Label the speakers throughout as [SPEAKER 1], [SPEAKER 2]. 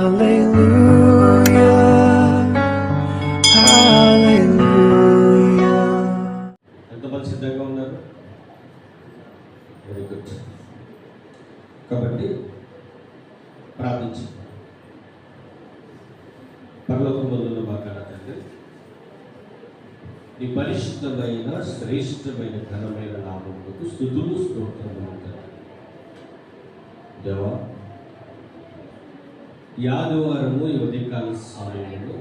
[SPEAKER 1] Hallelujah. ఎంతమంది సిద్ధంగా ఉన్నారు? Very good. కాబట్టి ప్రార్థించి పరలోకమందున్న మా కన్న తండ్రి, నీ పరిశుద్ధమైన శ్రేష్టమైన ఘనమైన నామములకు స్తుతులు స్తోత్రములు తండ్రి. దేవా, ఈ ఆదివారము ఈ ఉదయకాల సమయంలో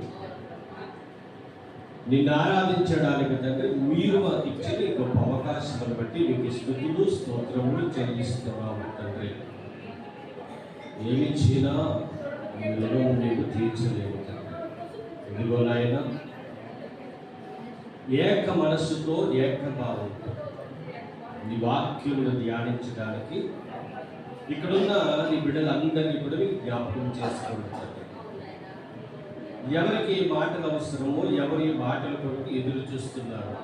[SPEAKER 1] నిన్ను ఆరాధించడానికి తండ్రి మీరు మాకు ఇచ్చిన ఈ గొప్ప అవకాశాలను బట్టి మీకు స్తుతులు స్తోత్రములు చెల్లిస్తున్నాము తండ్రి. ఏమి ఇచ్చినా మీకు తీర్చలేము తండ్రి. ఇదిగో నాయన, ఏక మనస్సుతో ఏక భావంతో నీ వాక్యమును ధ్యానించడానికి ఇక్కడున్న నీ బిడ్డలందరినీ కూడా మీకు జ్ఞాపకం చేసుకోండి. ఎవరికి ఏ మాటలు అవసరమో, ఎవరి మాటల కొరకు ఎదురు చూస్తున్నారు,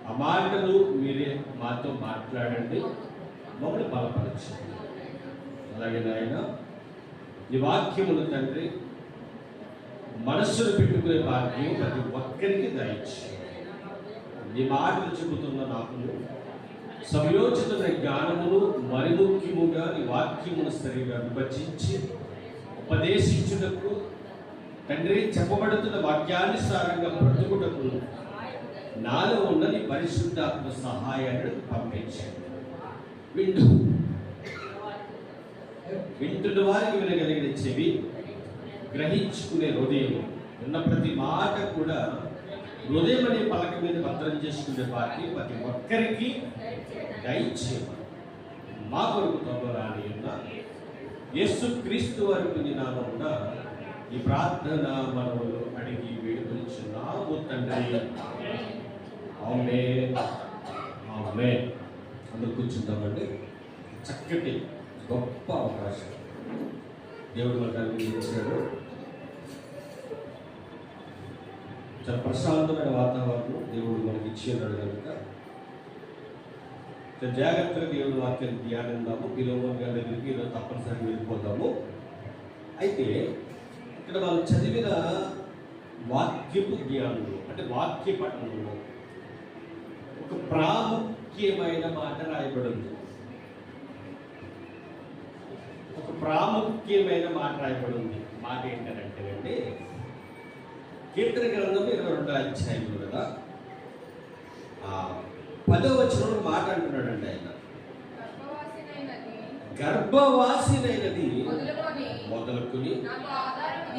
[SPEAKER 1] ఆ మాటలు మీరే మాతో మాట్లాడండి, మమ్మల్ని బలపరచండి. అలాగే నాయన, ఈ వాక్యములు తండ్రి మనస్సును పెట్టుకునే భాగ్యం ప్రతి ఒక్కరికి దయచేయండి. ఈ మాటలు చెబుతున్న నాకు సంయోచితమైన జ్ఞానమును, మరి ముఖ్యముగా ఈ వాక్యమును సరిగా విభజించి ఉపదేశించుటకు తండ్రి చెప్పబడుతున్న వాక్యానుసారంగా బ్రతుకుటకు నాలో ఉన్న నీ పరిశుద్ధాత్మ సహాయాన్ని పంపించండి. వింటున్న వారికి వినగలిగిన చెవి, గ్రహించుకునే హృదయం, ఉన్న ప్రతి మాట కూడా హృదయం అనే పలక మీద భద్రం చేసుకునే భాగ్యం ప్రతి ఒక్కరికి దయచేయమని మా కొరకు తొందరాని ఉన్న యేసుక్రీస్తు వారికి నీ నామమున ఈ ప్రార్థన మనవులు అడిగి వేడుకొనిచున్నాము తండ్రి. ఆమేన్, ఆమేన్. అందరూ కూర్చుంటామండి. చక్కటి గొప్ప అవకాశం దేవుడు మనకు ఇచ్చాడు. చాలా ప్రశాంతమైన వాతావరణం దేవుడు మనకి ఇచ్చినాడు కనుక జాగ్రత్తగా దేవుడు వాక్యాన్ని ధ్యానిద్దాము. పిలోమన్ గారి దగ్గరికి ఈరోజు తప్పనిసరిగా వెళ్ళిపోతాము. అయితే ఇక్కడ వాళ్ళు చదివిన వాక్యపు జ్ఞానంలో, అంటే వాక్య పఠనంలో ఒక ప్రాముఖ్యమైన మాట రాయబడింది. ఒక ప్రాముఖ్యమైన మాట రాయబడింది. మాట ఏంటంటే అండి, కీర్తన గ్రంథం 22వ అధ్యాయంలో కదా 10వ వచనంలో మాట అంటున్నాడండి ఆయన, గర్భవాసినైనది మొదలుకొని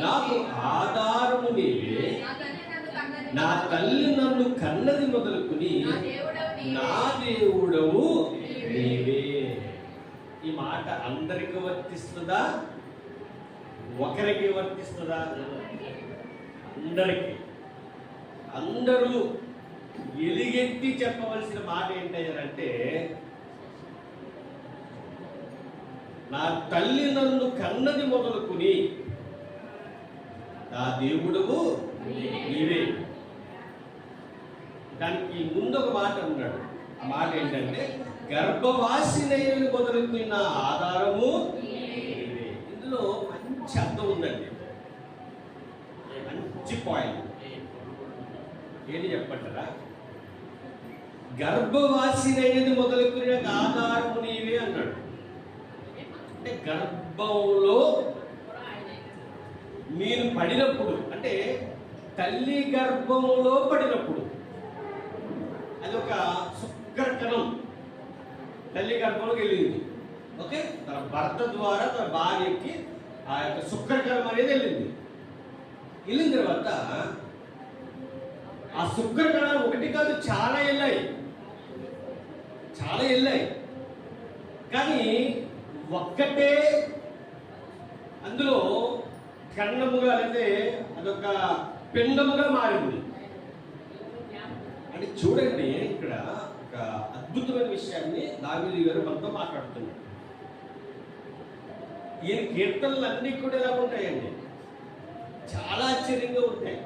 [SPEAKER 1] నాకు ఆధారము నీవే, నా తల్లి నన్ను కన్నది మొదలుకొని నా దేవుడవు నీవే. ఈ మాట అందరికి వర్తిస్తుందా? ఒకరికి వర్తిస్తుందా? అందరికీ. అందరూ ఎలుగెత్తి చెప్పవలసిన మాట ఏంటంటే, నా తల్లి నన్ను కన్నది మొదలుకుని నా దేవుడవు నీవే. దానికి ముందు ఒక మాట అన్నాడు. ఆ మాట ఏంటంటే, గర్భవాసినైనది మొదలుకుని నా ఆధారము నీవే. ఇందులో మంచి అర్థం ఉందండి, మంచి పాయింట్. ఏంటి చెప్పంటారా? గర్భవాసినైనది మొదలుకుని నాకు ఆధారము నీవే అన్నాడు. అంటే గర్భంలో మీరు పడినప్పుడు, అంటే తల్లి గర్భంలో పడినప్పుడు, అదొక శుక్రకణం తల్లి గర్భంలోకి వెళ్ళింది. ఓకే, తన భర్త ద్వారా తన భార్యకి ఆ యొక్క శుక్రకణం అనేది వెళ్ళింది. వెళ్ళిన తర్వాత ఆ శుక్రకణాలు ఒకటి కాదు, చాలా వెళ్ళాయి. కానీ ఒక్కటే అందులో కర్ణముగా అయితే అదొక పిండముగా మారింది. అంటే చూడండి, ఇక్కడ ఒక అద్భుతమైన విషయాన్ని దావీదు గారు మనతో మాట్లాడుతున్నారు. ఈయన కీర్తనలు అన్నీ కూడా ఎలా ఉంటాయండి, చాలా ఆశ్చర్యంగా ఉంటాయి.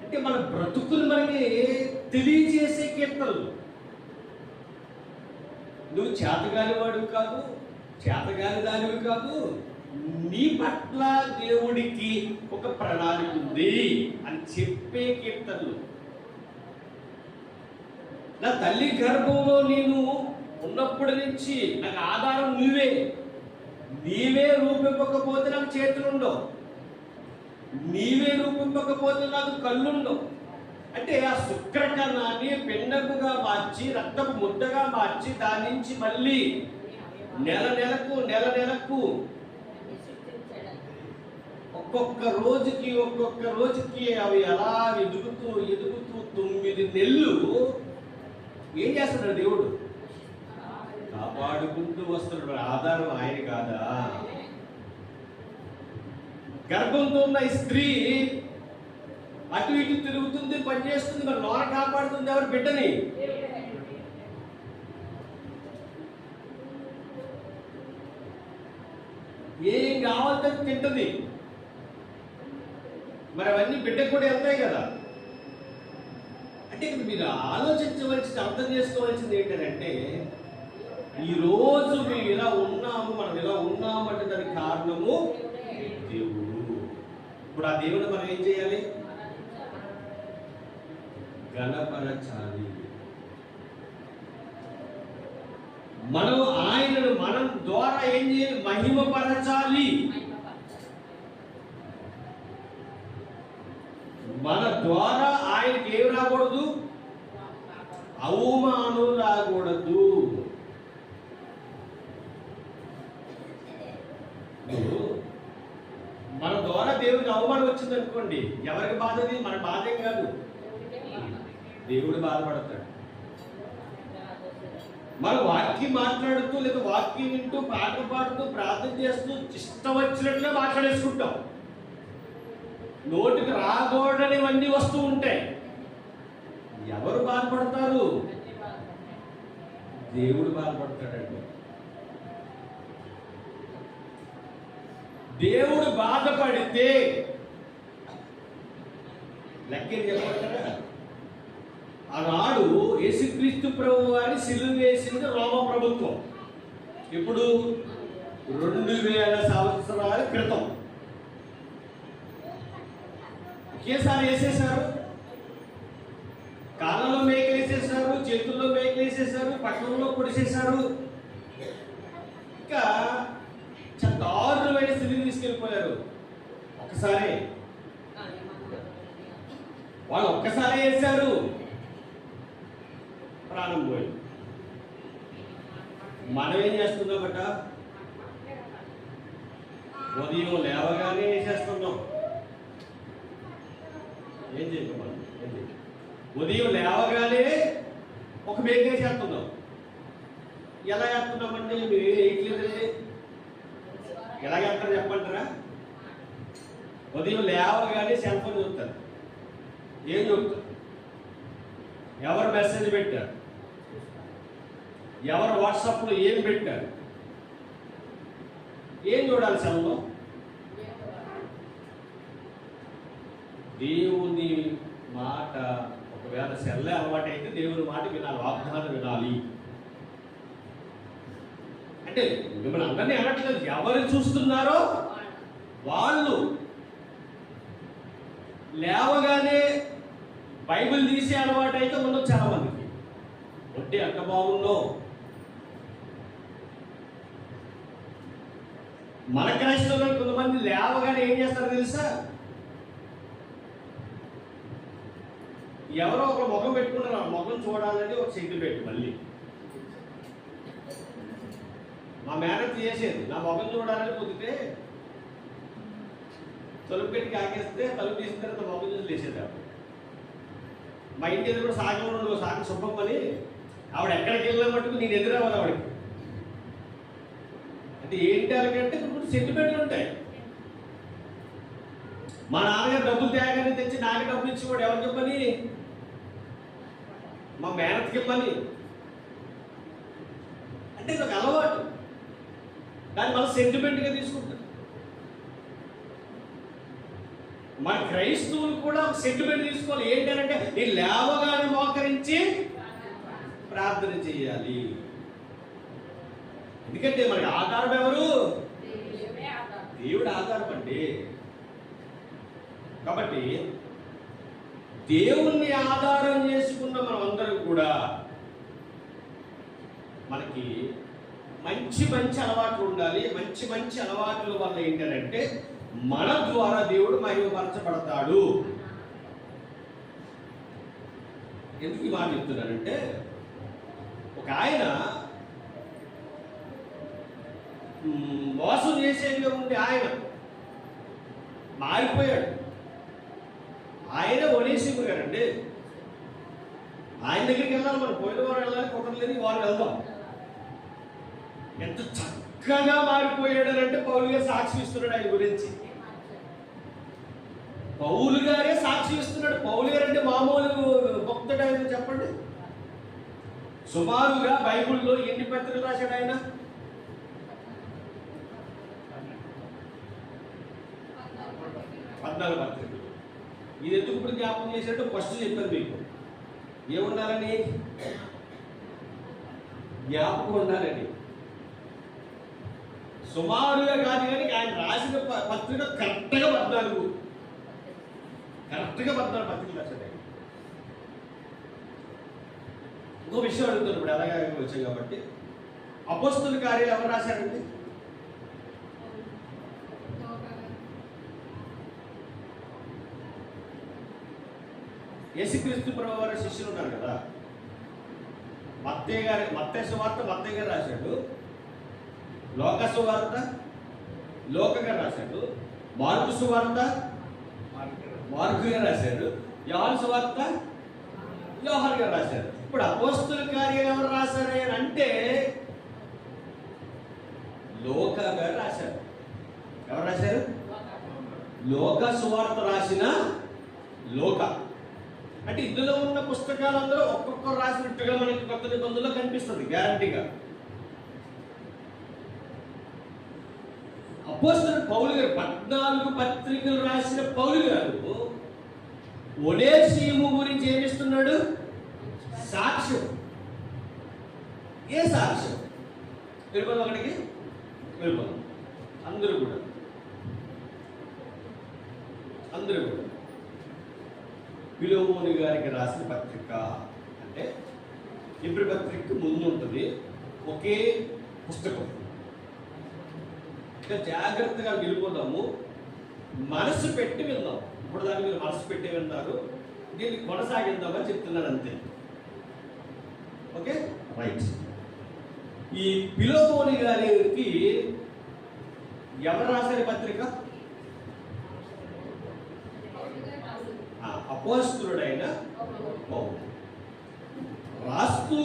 [SPEAKER 1] అంటే మన బ్రతుకులు మనకి తెలియజేసే కీర్తనలు. నువ్వు చేతగాని వాడివి కాదు, చేతగాని దానివి కాదు, నీ పట్ల దేవుడికి ఒక ప్రణాళిక ఉంది అని చెప్పే కీర్తనలు. నా తల్లి గర్భంలో నేను ఉన్నప్పటి నుంచి నాకు ఆధారం నీవే రూపింపకపోతే నాకు చేతులుండవు, నీవే రూపింపకపోతే నాకు కళ్ళుండవు. అంటే ఆ శుక్రకణాన్ని పిండముగా మార్చి రక్తపు ముద్దగా మార్చి దాని నుంచి మళ్ళీ నెల నెలకు ఒక్కొక్క రోజుకి అవి అలా ఎదుగుతూ 9 నెలలు ఏం చేస్తున్నాడు దేవుడు? కాపాడుకుంటూ వస్తున్నాడు. ఆధారం ఆయన కాదా? గర్భంతో ఉన్న స్త్రీ అటు ఇటు తిరుగుతుంది, పనిచేస్తుంది, మరి లోన కాపాడుతుంది ఎవరు? బిడ్డని. ఏం కావాలంటే తింటుంది, మరి అవన్నీ బిడ్డకు కూడా వెళ్తాయి కదా. అంటే ఇక్కడ మీరు ఆలోచించవలసింది, అర్థం చేసుకోవాల్సింది ఏంటంటే, ఈరోజు మేము ఇలా ఉన్నాము, మనం ఇలా ఉన్నాము అంటే దానికి కారణము దేవుడు. ఇప్పుడు ఆ దేవుడు మనం ఏం చేయాలి? గణపరచాలి. మనం ఆయనను మనం ద్వారా ఏం చేయాలి? మహిమపరచాలి. మన ద్వారా ఆయనకి ఏం రాకూడదు? అవమానం రాకూడదు. మన ద్వారా దేవుడికి అవమానం వచ్చింది అనుకోండి, ఎవరికి బాధది? మన బాధేం కాదు, దేవుడు బాధపడతాడు. మన వాక్యం మాట్లాడుతూ లేదా వాక్యం వింటూ పాటలు పాడుతూ ప్రార్థన చేస్తూ ఇష్టం వచ్చినట్లే మాట్లాడేసుకుంటాం. నోటికి రాకూడనివన్నీ వస్తూ ఉంటాయి. ఎవరు బాధపడతారు? దేవుడు బాధపడతాడండి. దేవుడు బాధపడితే లెక్కేం చెప్పమంటారా? ఆనాడు యేసుక్రీస్తు ప్రభు వారిని సిలువ వేసింది రోమ ప్రభుత్వం. ఇప్పుడు 2000 సంవత్సరాల క్రితం ఒకేసారి వేసేశారు. కాళ్ళలో మేకలు వేసేసారు, చేతుల్లో మేకలు వేసేసారు, పట్టణంలో పొడిసేశారు. ఇంకా దారుణమైన స్థితికి తీసుకెళ్ళిపోయారు. వాళ్ళు ఒక్కసారి వేశారు, ప్రాణం పోయి. మనం ఏం చేస్తున్నామట? ఉదయం లేవగానే వేసేస్తున్నాం. ఏం చేయటం? ఉదయం లేవగానే ఒక మేక వేసేస్తున్నాం. ఎలా వేస్తున్నామంటే మీరు వేయట్లేదండి. ఎలా వేస్తారు చెప్పంటారా? ఉదయం లేవగానే సెల్ ఫోన్ చూస్తారు. ఏం చూస్తారు? ఎవరు మెసేజ్ పెట్టారు, ఎవరు వాట్సాప్లో ఏం పెట్టారు, ఏం చూడాలి సెల్లో? దేవుని మాట. ఒకవేళ సెల్లే అలవాటు అయితే దేవుని మాట వినాలి, వాగ్దానం వినాలి. అంటే మిమ్మల్ని అందరినీ అనట్లేదు, ఎవరు చూస్తున్నారో వాళ్ళు లేవగానే బైబిల్ తీసే అలవాటు అయితే ఉండదు చాలా మందికి. ఒట్టి అంత బాగుందో. మన క్రైస్తవులు కొంతమంది లేవగానే ఏం చేస్తారో తెలుసా? ఎవరో ఒక ముఖం పెట్టుకున్నారు, ఆ ముఖం చూడాలని ఒక సెంటి పెట్టు. మళ్ళీ మా మేనత్ చేసేది, నా ముఖం చూడాలని పొద్దుతే తలుపు పెట్టి కాకేస్తే తలుపు తీసిన తర్వాత ముఖం చూసి లేసేదాడు. మా ఇంటి ఎదురు కూడా సాగంలో సాగం సుబ్బమ్మని ఆవిడ ఎక్కడికి వెళ్ళినా మటుకు నేను ఎదురవ్వాలి ఆవిడకి. అంటే ఏంటి అలాగంటే ఇప్పుడు సెంటిమెంట్లు ఉంటాయి. మా నాన్నగారు డబ్బులు తేగానే తెచ్చి నాకు డబ్బులు ఇచ్చేవాడు. ఎవరికి ఇవ్వని? మా మేనత్కి ఇవ్వని. అంటే ఇది ఒక అలవాటు. దాన్ని మనం సెంటిమెంట్గా తీసుకుంటాం. మన క్రైస్తవులు కూడా ఒక సెంటిమెంట్ తీసుకోవాలి. ఏంటంటే నేను లేవగానే మోకరించి ప్రార్థన చేయాలి. ఎందుకంటే మనకి ఆధారం ఎవరు? దేవుడు ఆధారం అండి. కాబట్టి దేవుణ్ణి ఆధారం చేసుకున్న మనం అందరం కూడా మనకి మంచి మంచి అలవాట్లు ఉండాలి. మంచి మంచి అలవాట్ల వల్ల ఏంటంటే మన ద్వారా దేవుడు మహిమపరచబడతాడు. ఎందుకు ఈ మాట చెప్తున్నానంటే, ఒక ఆయన మోసం చేసేగా ఉండే ఆయన మారిపోయాడు. ఆయన ఒనేసిము గారండి. ఆయన దగ్గరికి వెళ్ళాలి, మనం పోయిన వారు వెళ్ళాలి, కుదరలేదు, వారు వెళ్దాం. ఎంత చక్కగా మారిపోయాడు అంటే పౌలు గారు సాక్షి ఇస్తున్నాడు ఆయన గురించి. పౌలు గారే సాక్షి ఇస్తున్నాడు. పౌలు గారు అంటే మామూలు భక్తుడు ఆయన చెప్పండి. సుమారుగా బైబిల్లో ఎన్ని పత్రికలు రాశాడు ఆయన? 14 పత్రికలు. ఇది ఎందుకు ఇప్పుడు జ్ఞాపకం చేసినట్టు ఫస్ట్ చెప్పాను మీకు. ఏముండాలని? జ్ఞాపకం ఉండాలని. సుమారుగా కాదు కానీ ఆయన రాసిన పత్రిక కరెక్ట్గా 14 పత్రికలు రాశాడు. ఇంకో విషయం అడుగుతాను ఇప్పుడు, అలాగే వచ్చాయి కాబట్టి. అపోస్తలుల కార్యాలు ఎవరు రాశారండి? యేసుక్రీస్తు ప్రభువు వారి శిష్యులు ఉన్నారు కదా. మత్తయి సువార్త మత్తయి గారు రాశాడు. లోకా సువార్త లోక గారు రాశాడు. మార్కు సువార్త మార్కు గారు రాశాడు. యోహాను సువార్త యోహాను గారు రాశారు. ఇప్పుడు అపోస్తలుల కార్యాలు ఎవరు రాశారు అంటే లోకా గారు రాశారు. ఎవరు రాశారు? లోకా సువార్త రాసిన లోకా. అంటే ఇందులో ఉన్న పుస్తకాలందరూ ఒక్కొక్కరు రాసినట్టుగా మనకి కొత్త నిబంధనలో కనిపిస్తుంది గ్యారంటీగా. అపోస్తలుడు పౌలు గారు 14 పత్రికలు రాసిన పౌలు గారు ఒనేసిము గురించి ఏమిస్తున్నాడు? సాక్ష్యం. ఏ సాక్ష్యం? వెళ్ళిపోదాం అక్కడికి, వెళ్ళిపోదాం. అందరూ కూడా ఫిలోమోను గారికి రాసిన పత్రిక అంటే ఎబ్రీ పత్రిక ముందు ఉంటుంది ఒకే పుస్తకం. ఇంకా జాగ్రత్తగా వెళ్ళిపోదాము, మనసు పెట్టి విందాం. ఇప్పుడు దాన్ని మీరు మనసు పెట్టి విన్నారు, దీన్ని కొనసాగిద్దామని చెప్తున్నాను అంతే. Okay, right. ఈ ఫిలోమోను గారికి ఎవరు రాశారు పత్రిక? అపోస్తలుడైన పౌలు రాస్తూ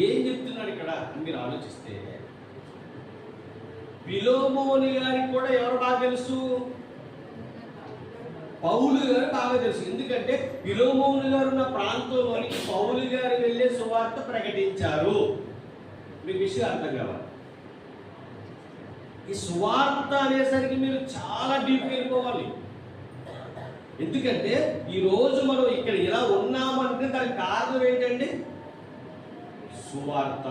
[SPEAKER 1] ఏం చెప్తున్నాడు ఇక్కడ అని మీరు ఆలోచిస్తే, ఫిలోమోను గారికి కూడా ఎవరు బాగా తెలుసు? పౌలు గారు బాగా తెలుసు. ఎందుకంటే ఫిలోమోను గారు ఉన్న ప్రాంతంలోనికి పౌలు గారు వెళ్ళే సువార్త ప్రకటించారు. మీకు విషయం అర్థం కావాలి. ఈ సువార్త అనేసరికి మీరు చాలా డీప్గా వెళ్ళిపోవాలి. ఎందుకంటే ఈరోజు మనం ఇక్కడ ఇలా ఉన్నామంటే దానికి కారణం ఏంటండి? సువార్త.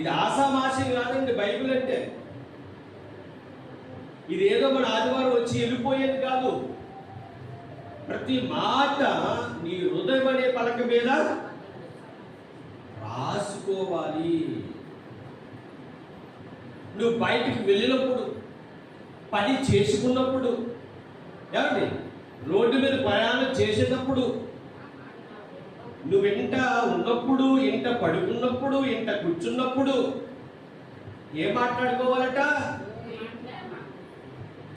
[SPEAKER 1] ఇది ఆషామాషి కాదండి బైబిల్ అంటే. ఇది ఏదో మన ఆదివారం వచ్చి వెళ్ళిపోయేది కాదు. ప్రతి మాట నీ హృదయం అనే పలక మీద రాసుకోవాలి. నువ్వు బయటికి వెళ్ళినప్పుడు, పని చేసుకున్నప్పుడు, ఏమండి రోడ్డు మీద ప్రయాణం చేసేటప్పుడు, నువ్వు ఎంట ఉన్నప్పుడు, ఎంట పడుకున్నప్పుడు, ఎంట కూర్చున్నప్పుడు ఏం మాట్లాడుకోవాలట?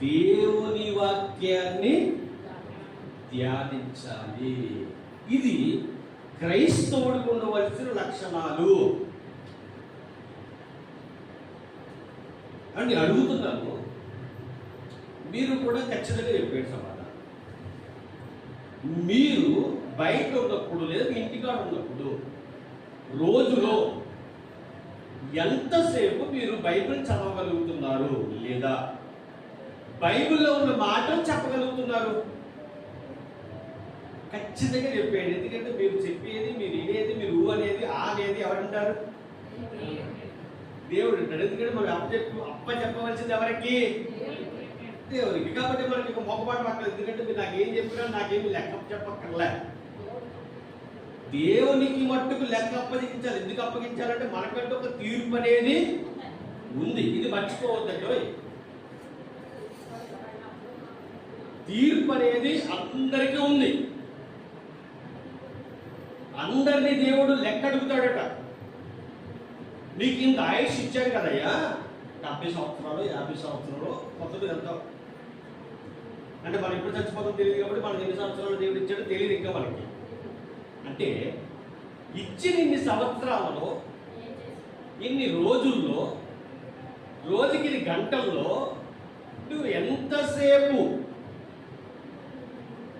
[SPEAKER 1] దేవుని వాక్యాన్ని ధ్యానించాలి. ఇది క్రైస్తవుడికి ఉండవలసిన లక్షణాలు అని అడుగుతున్నాను. మీరు కూడా ఖచ్చితంగా చెప్పారు సమాధానం. మీరు బయట ఉన్నప్పుడు లేదా ఇంటికాడ ఉన్నప్పుడు రోజులో ఎంతసేపు మీరు బైబిల్ చదవగలుగుతున్నారు లేదా బైబిల్లో ఉన్న మాటలు చెప్పగలుగుతున్నారు? ఖచ్చితంగా చెప్పేయండి. ఎందుకంటే మీరు చెప్పేది, మీరు వినేది, మీరు ఊ అనేది, ఆ అనేది ఎవరంటారు? దేవుడు అంటాడు. ఎందుకంటే మనం అప్ప చెప్పవలసింది ఎవరికి? దేవునికి. కాబట్టి మనకి ఒక మొక్కపాటు పక్కన, ఎందుకంటే మీరు నాకేం చెప్పినా నాకేమి లెక్క చెప్పక్కర్లే. దేవునికి మట్టుకు లెక్క అప్పగించాలి. ఎందుకు అప్పగించాలంటే మనకంటూ ఒక తీర్పు అనేది ఉంది. ఇది మర్చిపోవద్దండి. తీర్పు అనేది అందరికీ ఉంది. అందరినీ దేవుడు లెక్క అడుగుతాడట. నీకు ఇంత ఆయుష్ ఇచ్చాడు కదయ్యా, 70 సంవత్సరాలు 50 సంవత్సరాలు కొత్తది ఎంత అంటే మనం ఎప్పుడు చచ్చిపోతాం తెలియదు. కాబట్టి మనకి ఎన్ని సంవత్సరాలు దేవుడు ఇచ్చాడో తెలియదు ఇంకా మనకి. అంటే ఇచ్చిన ఇన్ని సంవత్సరాలలో, ఇన్ని రోజుల్లో, రోజుకి ఇన్ని గంటల్లో నువ్వు ఎంతసేపు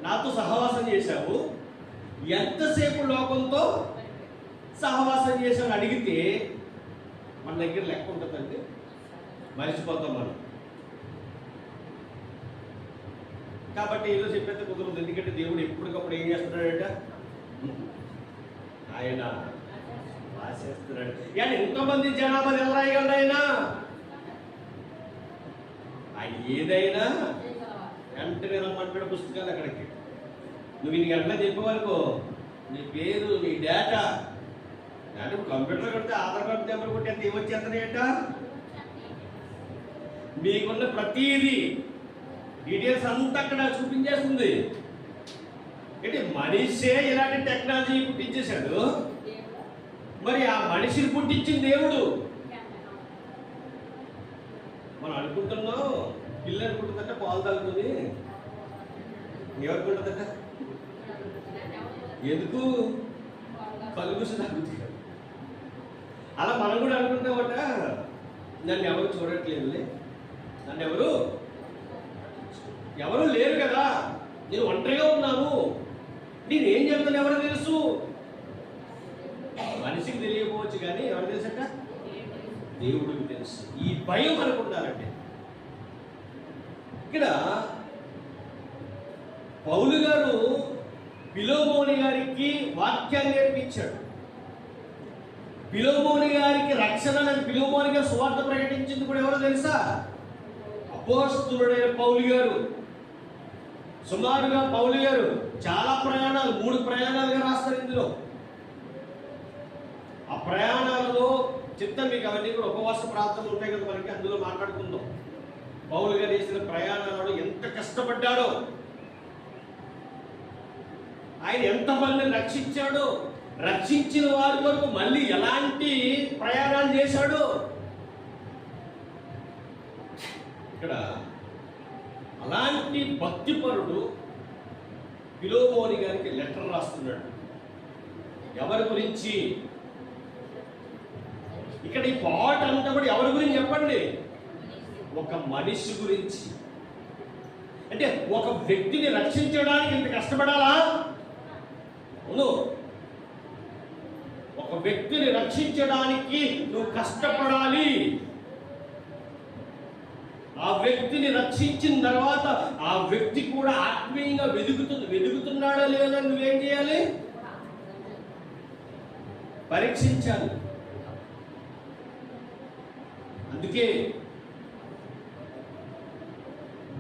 [SPEAKER 1] నాతో సహవాసం చేశావు, ఎంతసేపు లోకంతో సహవాసం చేశావు అడిగితే మన దగ్గర లెక్క ఉంటుందండి. మర్చిపోతాం మనం. కాబట్టి ఏదో చెప్పేస్తే కుదరదు. ఎందుకంటే దేవుడు ఎప్పటికప్పుడు ఏం చేస్తున్నాడట, ఆయన రాసేస్తున్నాడు. కానీ ఎంతోమంది జనాభా ఎలా రాయగలడు ఆయన ఏదైనా వెంటనే రమ్మంటాడు పుస్తకాలు అక్కడికి. నువ్వు ఇన్ని గంటలా చెప్పేవాళ్ళకో నీ పేరు, నీ డేటా, అంటే కంప్యూటర్ కొడితే ఆధార్ కార్డు నెంబర్ కొట్టి అంత ఏమొచ్చేస్తున్నాయట, మీకున్న ప్రతిదీ డీటెయిల్స్ అంతా అక్కడ చూపించేస్తుంది. అంటే మనిషే ఇలాంటి టెక్నాలజీ పుట్టించేశాడు. మరి ఆ మనిషిని పుట్టించిన దేవుడు. మనం అనుకుంటున్నాం పిల్ల అనుకుంటుందంటే పాలు తాగుతుంది. ఎవరుకుంటుందట? ఎందుకు? కలుగుసి తాగుతుంది. అలా మనం కూడా అనుకుంటామట, నన్ను ఎవరు చూడట్లేదులే, నన్ను ఎవరు లేరు కదా, నేను ఒంటరిగా ఉన్నాను, నేనేం చెప్తాను ఎవరు తెలుసు? మనిషికి తెలియకపోవచ్చు కానీ ఎవరు తెలుసట? దేవుడికి తెలుసు. ఈ భయం అనుకుంటారంటే ఇక్కడ పౌలు గారు ఫిలోమోని గారికి వాక్యాన్ని నేర్పించాడు. ఫిలోమోని గారికి రక్షణ, ఫిలోమోని గారు సువార్త ప్రకటించింది కూడా ఎవరో తెలుసా? అపోస్తలుడైన పౌలు గారు. సుమారుగా పౌలు గారు చాలా ప్రయాణాలు, 3 ప్రయాణాలుగా రాస్తారు ఇందులో. ఆ ప్రయాణాలలో చిత్తం మీకు అవన్నీ కూడా ఉపవాస ప్రార్థనలు ఉంటాయి కదా మనకి, అందులో మాట్లాడుకుందాం. పౌలు గారు చేసిన ప్రయాణాలలో ఎంత కష్టపడ్డాడో, ఆయన ఎంతమందిని రక్షించాడో, రక్షించిన వారి వరకు మళ్ళీ ఎలాంటి ప్రయాణాలు చేశాడో. ఇక్కడ అలాంటి భక్తిపరుడు ఫిలోమోని గారికి లెటర్ రాస్తున్నాడు. ఎవరి గురించి? ఇక్కడ ఈ పాట అంతా కూడా ఎవరి గురించి చెప్పండి? ఒక మనిషి గురించి. అంటే ఒక వ్యక్తిని రక్షించడానికి ఇంత కష్టపడాలా? అవును. ఒక వ్యక్తిని రక్షించడానికి నువ్వు కష్టపడాలి. ఆ వ్యక్తిని రక్షించిన తర్వాత ఆ వ్యక్తి కూడా ఆత్మీయంగా వెలుగుతున్నాడా లేదా నువ్వేం చేయాలి? పరీక్షించాలి. అందుకే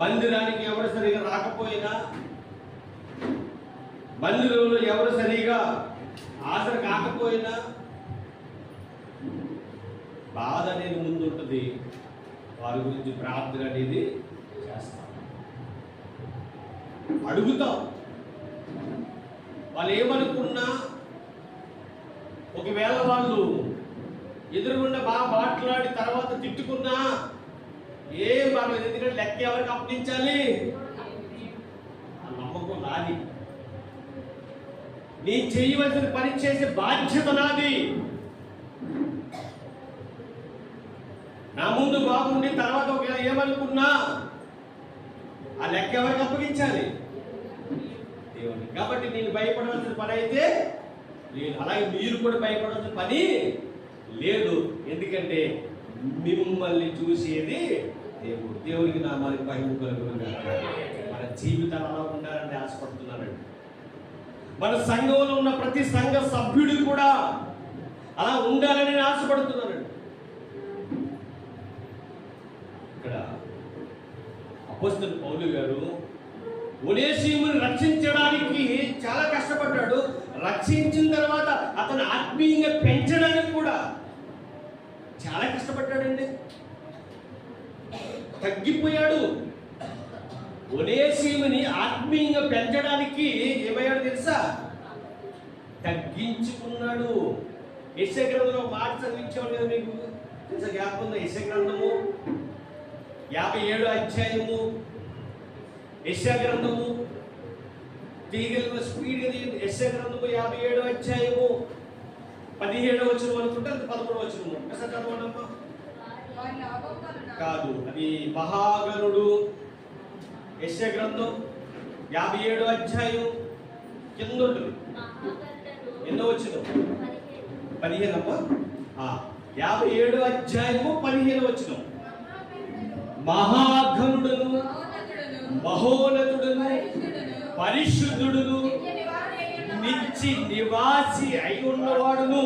[SPEAKER 1] మందిరానికి ఎవరు సరిగా రాకపోయినా, మందిరంలో ఎవరు సరిగా హాజరు కాకపోయినా బాధ అనేది ముందు ఉంటుంది. వారి గురించి ప్రార్థన అనేది చేస్తాం, అడుగుతాం. వాళ్ళు ఏమనుకున్నా, ఒకవేళ వాళ్ళు ఎదురుగుండా బాగా మాట్లాడి తర్వాత తిట్టుకున్నా ఏం పర్లేదు. ఎందుకంటే లెక్క ఎవరికి అప్పగించాలి? ఆ నమ్మకం నాది. నీ చేయవలసిన పని చేసే బాధ్యత నాది. నా ముందు బాగుండి తర్వాత ఒకవేళ ఏమనుకున్నా ఆ లెక్క ఎవరికి అప్పగించాలి? దేవుని. కాబట్టి నేను భయపడవలసిన పని అయితే లేదు, అలాగే మీరు కూడా భయపడవలసిన పని లేదు. ఎందుకంటే మిమ్మల్ని చూసేది దేవుడు. దేవునికి నామానికి మహిమ కలుగును. మన జీవితాలు అలా ఉండాలని ఆశపడుతున్నానండి. మన సంఘంలో ఉన్న ప్రతి సంఘ సభ్యుడు కూడా అలా ఉండాలని ఆశపడుతున్నానండి. ఇక్కడ అపోస్తలుడు పౌలు గారు ఒనేసిముని రక్షించడానికి చాలా కష్టపడ్డాడు. రక్షించిన తర్వాత అతను ఆత్మీయంగా పెంచడానికి కూడా చాలా కష్టపడ్డాడండి. తగ్గిపోయాడు. ఒనేసిముని ఆత్మీయంగా పెంచడానికి ఏమయ్యాడు తెలుసా? తగ్గించుకున్నాడు. యెషయా గ్రంథంలో మాట చదివించాడు కదా మీకు తెలుసా? జ్ఞాపకం ఉందా? యెషయా గ్రంథము 57 అధ్యాయము. యెషయా గ్రంథము తీగల స్పీడ్ యెషయా గ్రంథము 57 అధ్యాయము 17వ వచనం అనుకుంటే అది 11వ వచనం. ఒకసారి చదవండమ్మా. కాదు, అది మహాగణుడు. యెషయా గ్రంథం 57 అధ్యాయం కింద ఉంటుంది. ఎన్నో వచనం? 15 అమ్మా. 57 అధ్యాయము 15వ వచనం. మహాగణుడును మహోన్నతుడును పరిశుద్ధుడును నిత్య నివాసి అయి ఉన్నవాడును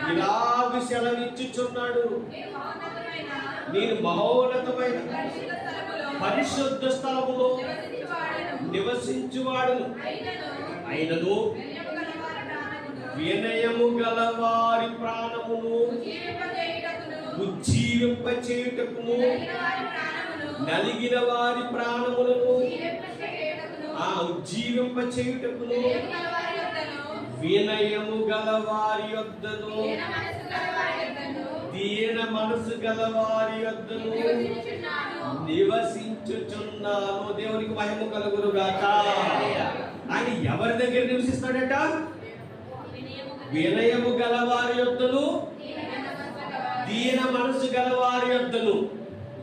[SPEAKER 1] ఇలాగ సెలవిచ్చుచున్నాడు. నేను మహోన్నతమైన పరిశుద్ధ స్థలములో నివసించువాడును అయినను వినయము గల వారి ప్రాణమును ఉజ్జీవింపచేయుటకును నలిగిన వారి ప్రాణములను ఉజ్జీవింపచేయుటకును వినయము గల వారి యొద్దను దీన మనసు గల వారి యొద్దను నివసించుచున్నాను. దేవునికి మహిమ కలుగును గాక. ఆయన ఎవరి దగ్గర నివసిస్తాడట? వినయము గల వారి యొద్దను దీన మనసు గల వారి యొద్దను.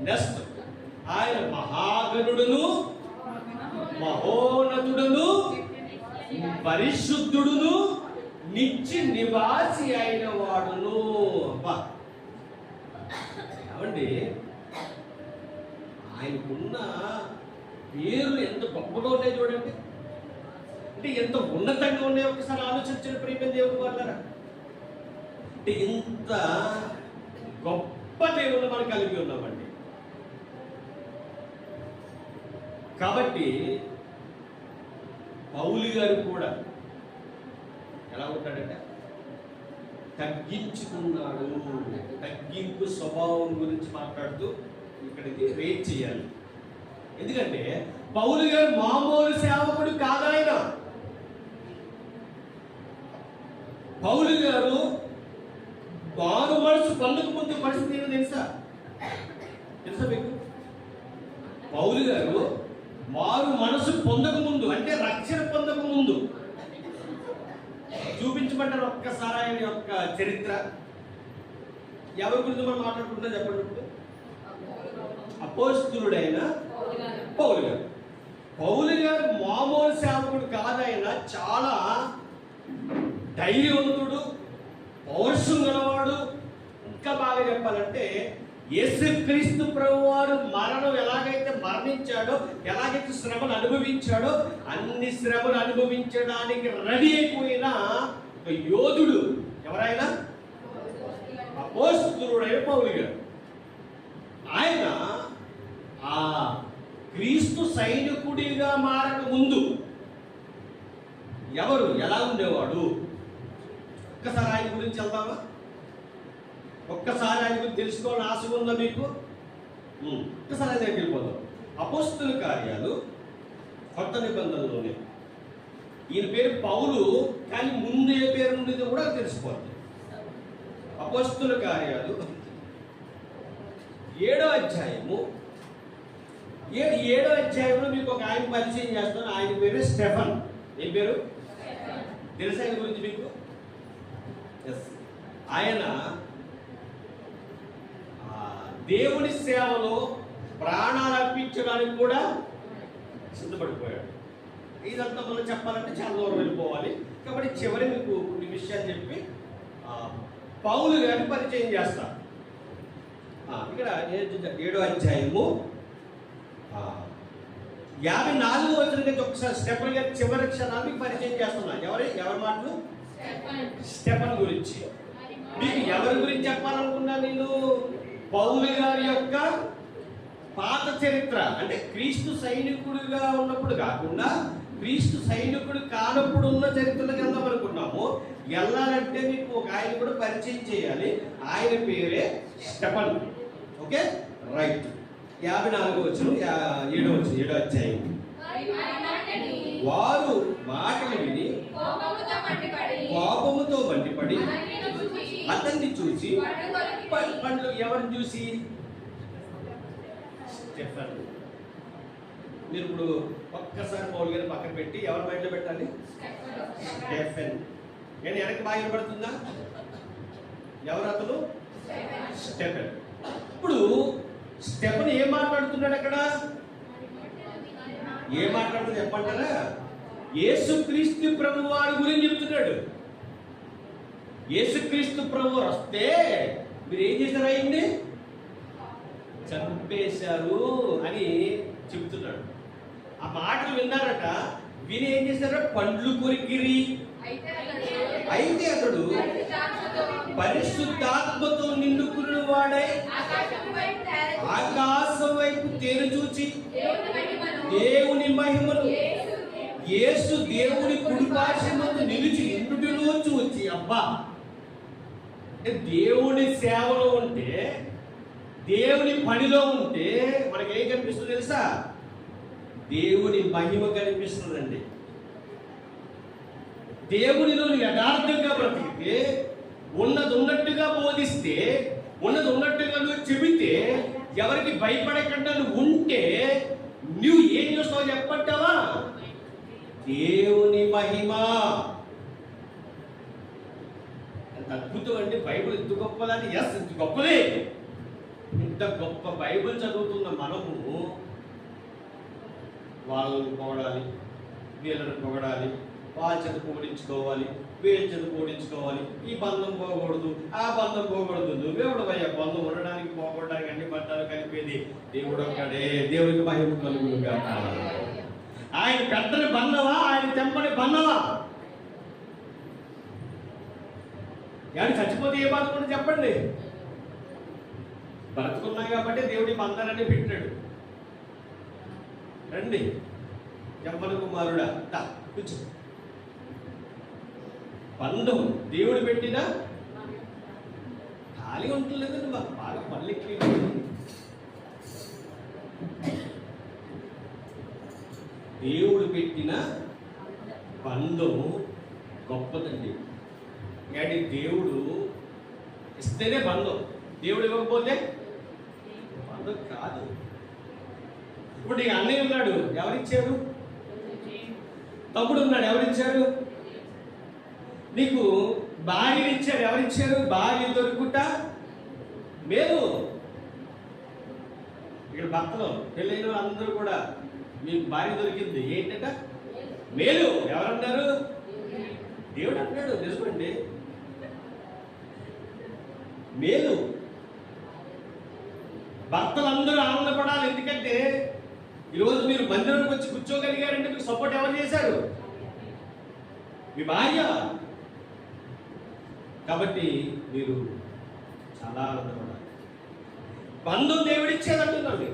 [SPEAKER 1] నెక్స్ట్, ఆయన మహాగణుడును మహోన్నతుడును పరిశుద్ధుడును నిత్య నివాసి అయిన వాడును. ఏమండి, ఆయనకున్న పేర్లు ఎంత గొప్పగా ఉన్నాయి చూడండి. అంటే ఎంత ఉన్నతంగా ఉన్నాయి ఒకసారి ఆలోచించిన ప్రియమైన దేవుడు వాళ్ళరా. అంటే ఇంత గొప్ప దేవుడు మనం కలిగి ఉన్నామండి. కాబట్టి పౌలు గారు కూడా ఎలా ఉంటాడంటే తగ్గించుకున్నాడు. తగ్గింపు స్వభావం గురించి మాట్లాడుతూ ఇక్కడికి రేట్ చేయాలి. ఎందుకంటే పౌలు గారు మామూలు సేవకుడు కాదు. ఆయన పౌలు గారు మారు మనసు పొందక ముందు పరిస్థితి ఏమో తెలుసా మీకు? పౌలు గారు మారు మనసు పొందక ముందు, అంటే రక్షణ పొందక ముందు చూపించబడ్డారు. ఒక్కసారి ఆయన యొక్క చరిత్ర ఎవరి గురించి మనం మాట్లాడుకుంటా చెప్పండి. ఇప్పుడు అపోస్తలుడైన పౌలు గారు. పౌలు గారు మామూలు సేవకుడు కాదైనా చాలా ధైర్యవంతుడు, పౌరుషం గలవాడు. ఇంకా బాగా చెప్పాలంటే యేసుక్రీస్తు ప్రభువారు మరణం ఎలాగైతే మరణించాడో, ఎలాగైతే శ్రమను అనుభవించాడో, అన్ని శ్రమలు అనుభవించడానికి రెడీ అయిపోయిన ఒక యోధుడు ఎవరైనా అపోస్తలుడైన పౌలు గారు. ఆయన ఆ క్రీస్తు సైనికుడిగా మారక ముందు ఎవరు ఎలా ఉండేవాడు? ఒక్కసారి ఆయన గురించి వెళ్దామా? ఒక్కసారి ఆయన గురించి తెలుసుకోవాలని ఆశ ఉందా మీకు? ఒక్కసారి ఆయన దగ్గరికి వెళ్ళిపోదాం. అపోస్తల కార్యాలు కొత్త నిబంధనలోనే. ఈయన పేరు పౌలు, కానీ ముందు ఏ పేరు ఉండేదో కూడా తెలిసిపోతుంది. అపోస్తల కార్యాలు 7వ అధ్యాయము. 7వ అధ్యాయంలో మీకు ఒక ఆయన పరిచయం చేస్తాను. ఆయన పేరు స్టెఫన్. ఏం పేరు తెలుసా ఆయన గురించి మీకు? ఆయన దేవుని సేవలో ప్రాణాలు అర్పించడానికి కూడా సిద్ధపడిపోయాడు. ఇదంతా మనం చెప్పాలంటే చాలా దూరం వెళ్ళిపోవాలి. కాబట్టి చివరి మీకు కొన్ని విషయాలు చెప్పి పౌలు గారిని పరిచయం చేస్తా. ఇక్కడ 7వ అధ్యాయము 54వ వచనం నుంచి ఒకసారి స్టెఫన్ గారి చివరి క్షణాలు మీకు పరిచయం చేస్తున్నా. ఎవరి మాటలు? స్టెఫన్ గురించి. మీకు ఎవరి గురించి చెప్పాలనుకున్నా? నేను పౌలు గారి యొక్క పాత చరిత్ర, అంటే క్రీస్తు సైనికుడిగా ఉన్నప్పుడు కాకుండా క్రీస్తు సైనికుడు కానప్పుడు ఉన్న చరిత్రలకు వెళ్దాం అనుకున్నాము. వెళ్ళాలంటే మీకు ఒక ఆయన కూడా పరిచయం చేయాలి. ఆయన పేరే స్టెఫన్. Okay, right. 54 7 అధ్యాయం. వారు మాటలు విని కోపముతో మండిపడి అతన్ని చూసి పండ్లు. ఎవరిని చూసి? స్టెఫన్. మీరు ఇప్పుడు ఒక్కసారి పౌలు గారిని పక్కన పెట్టి ఎవరి మైండ్లో పెట్టాలి? స్టెఫన్. నేను వెనక్కి బాగా వినపడుతుందా? ఎవరు అతను? స్టెఫన్. ఇప్పుడు స్టెఫన్ ఏం మాట్లాడుతున్నాడు అక్కడ? ఏం మాట్లాడుతుంది చెప్పంటారా? యేసుక్రీస్తు ప్రభు వారి గురించి చెప్తున్నాడు. యేసుక్రీస్తు ప్రభు వస్తే మీరు ఏం చేశారు? అయింది చంపేశారు అని చెబుతున్నాడు. ఆ మాటలు విన్నారట. విని ఏం చేశారో పండ్లు కొరికిరి. అయితే అతడు పరిశుద్ధాత్మతో నిండుకున్న వాడై ఆకాశం వైపు తేరు చూచి దేవుని మహిమను, యేసు దేవుని కుడిపార్శ్వమందు నిలిచి ఇంటిలో చూచి, అబ్బా, దేవుని సేవలో ఉంటే, దేవుని పనిలో ఉంటే మనకి ఏం కనిపిస్తుంది తెలుసా? దేవుని మహిమ కనిపిస్తుందండి. దేవునిలో యథార్థంగా బ్రతికితే, ఉన్నది ఉన్నట్టుగా బోధిస్తే, ఉన్నది ఉన్నట్టుగా నువ్వు చెబితే, ఎవరికి భయపడకుండా నువ్వు ఉంటే నువ్వు ఏం చూస్తావు చెప్పంటావా? దేవుని మహిమ. ఎంత అద్భుతం అండి! బైబిల్ ఎంత గొప్పదని. ఎస్, ఇంత గొప్పదే. ఇంత గొప్ప బైబిల్ చదువుతున్న మనము వాళ్ళని పొగడాలి, వీళ్ళని పొగడాలి, వాళ్ళ చేత పొగిడించుకోవాలి, వీళ్ళ చేత పొగిడించుకోవాలి. ఈ బంధం పోకూడదు, ఆ బంధం పోకూడదు. నువ్వెవడు భయ బంధం ఉండడానికి పోగొట్టడానికి అన్ని బంధాలు కలిపేది దేవుడు ఒక్కడే. దేవుడికి మహిమ కలుగునుగా. ఆయన పెద్దని బంధవా, ఆయన తెంపని బంధవా? ఎవరు చచ్చిపోతే ఏ బాధపడి చెప్పండి. బ్రతుకున్నాయి కాబట్టి దేవుడి బంధాలన్నీ పెట్టాడు. రండి యవ్వన కుమారుడా, కూర్చో. బంధం దేవుడు పెట్టిన ఖాళీ ఉంటలేదండి. మాకు బాగా పల్లెక్కి దేవుడు పెట్టిన బంధం గొప్పదండి. కానీ దేవుడు ఇస్తేనే బంధం, దేవుడు ఇవ్వకపోతే బంధం కాదు. ఇప్పుడు నీకు అన్నయ్య ఉన్నాడు, ఎవరిచ్చాడు? తమ్ముడు ఉన్నాడు, ఎవరిచ్చాడు? నీకు భార్య ఇచ్చాడు, ఎవరిచ్చారు? భార్య దొరుకుట మేలు. ఇక్కడ భక్తులు పెళ్ళైన అందరూ కూడా మీకు భార్య దొరికింది ఏంటంట? మేలు. ఎవరన్నారు? దేవుడు అన్నాడు. నిజమండి, మేలు. భక్తులందరూ ఆనందపడాలి. ఎందుకంటే ఈరోజు మీరు మందిరానికి వచ్చి కూర్చోగలిగారంటే మీకు సపోర్ట్ ఎవరు చేశారు? మీ భార్య. కాబట్టి మీరు చాలా ఆనందపడాలి. బంధం దేవుడిచ్చేదంటున్నాడు.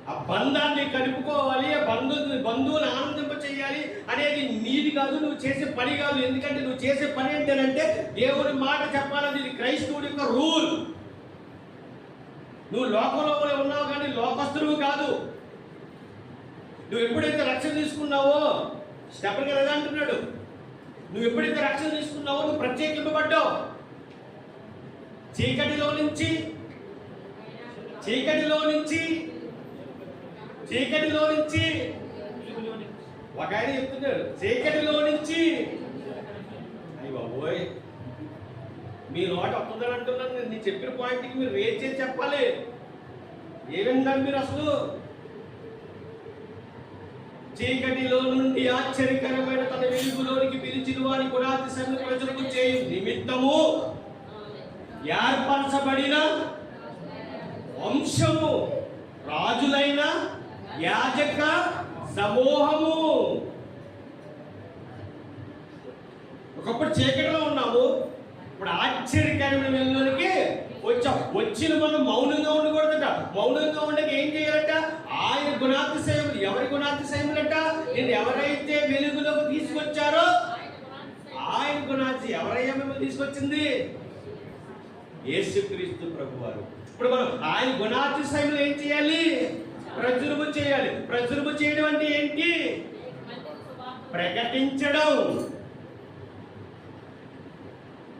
[SPEAKER 1] ఆ బంధాన్ని కలుపుకోవాలి, ఆ బంధువుని ఆనందింప చేయాలి అనేది నీది కాదు, నువ్వు చేసే పని కాదు. ఎందుకంటే నువ్వు చేసే పని ఏంటంటే దేవుని మాట చెప్పాలని. ఇది క్రైస్తవుడి యొక్క రూల్. నువ్వు లోకంలో ఉన్నావు కానీ లోకస్తుడు కాదు. నువ్వు ఎప్పుడైతే రక్షణ తీసుకున్నావో, స్టెఫన్ గారు అంటున్నాడు, నువ్వు ఎప్పుడైతే రక్షణ తీసుకున్నావో నువ్వు ప్రత్యేకింపబడ్డావు. చీకటిలో నుంచి ఒక ఆయన చెప్తున్నాడు, చీకటిలో నుంచి. అయ్యి బాబోయ్, మీ నోట వస్తుందని అంటున్నాను. నేను చెప్పిన పాయింట్కి మీరు రేట్ చేసి చెప్పాలి. ఏమిన్నారు మీరు అసలు? చీకటిలో నుండి ఆశ్చర్యకరమైన తన వెలుగులోనికి పిలిచిన వారి పురాతి సంఘ ప్రజలకు చేయు నిమిత్తము ఏర్పరచబడిన వంశము, రాజులైన యాజక సమూహము. ఒకప్పుడు చీకటిలో ఉన్నాము, ఇప్పుడు ఆశ్చర్యకరమైన వెలుగులోనికి వచ్చావు. వచ్చిన మనం మౌనంగా ఉండకూడదట. మౌనంగా ఉండక ఏం చేయాలట? ఆయన గుణాతిశయములు. ఎవరి గుణాతిశయములట? నేను ఎవరైతే వెలుగులోకి తీసుకొచ్చారో ఆయన గుణాతి. ఎవరయ్యా మిమ్మల్ని తీసుకొచ్చింది? యేసుక్రీస్తు ప్రభువారు. ఇప్పుడు మనం ఆయన గుణాతిశయములు ఏం చేయాలి? ప్రచురము చేయాలి. ప్రచురము చేయడం అంటే ఏంటి? ప్రకటించడం.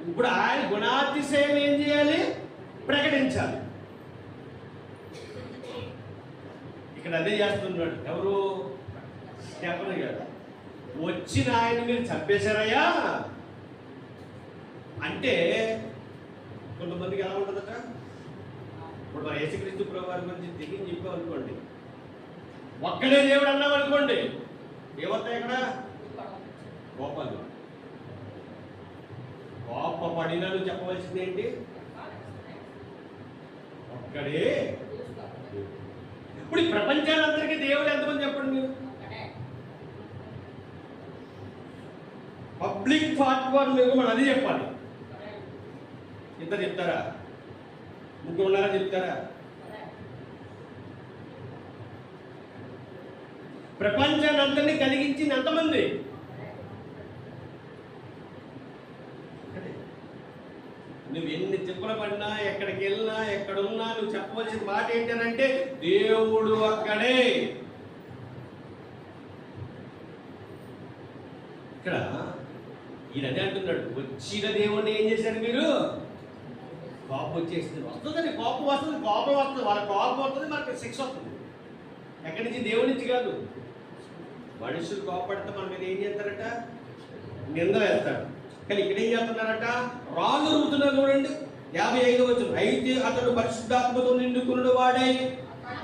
[SPEAKER 1] ఇప్పుడు ఆయన గుణాతిశయం ఏం చేయాలి? ప్రకటించాలి. ఇక్కడ అదే చేస్తున్నాడు. ఎవరు? స్టెఫెను గారు. వచ్చిన ఆయన మీరు చంపేశారయ్యా అంటే కొంతమందికి ఎలా ఉంటుందట? ఇప్పుడు మన యేసుక్రీస్తు ప్రభు వారి గురించి దిగి చెప్పామనుకోండి, ఒక్కడే దేవుడు అన్నాం అనుకోండి, ఏమవుతాయి ఇక్కడ? కోపాలు. కోపపడినను చెప్పవలసింది ఏంటి? ఒక్కడే. ఇప్పుడు ఈ ప్రపంచాలందరికీ దేవుడు ఎంతమంది చెప్పండి మీరు? పబ్లిక్ ప్లాట్ఫామ్ మీద మనం అది చెప్పాలి. ఇంత చెప్తారా? ముగ్గురు ఉన్నారా చెప్తారా? ప్రపంచాన్ని అందరినీ కలిగించింది ఎంతమంది? నువ్వు ఎన్ని తిప్పలు పడినా, ఎక్కడికి వెళ్ళినా, ఎక్కడున్నా నువ్వు చెప్పవలసిన మాట ఏంటంటే దేవుడు అక్కడే. ఇక్కడ ఈయన అదే అంటున్నాడు, వచ్చిన దేవుణ్ణి ఏం చేశారు మీరు? కోపం వచ్చేసింది. వస్తుందండి, కోపం వస్తుంది. కోపం వస్తుంది, వాళ్ళ కోపం వస్తుంది, మనకి శిక్ష వస్తుంది. ఎక్కడి నుంచి? దేవుడి నుంచి కాదు. మనుషులు కోపడితే మన మీద ఏం చేస్తారట? నింద వేస్తాడు. కానీ ఇక్కడ ఏం చేస్తున్నారట? రాళ్ళు రుతున్నారు. చూడండి 55వ వచనం. అయితే అతడు పరిశుద్ధాత్మతో నిండుకున్న వాడై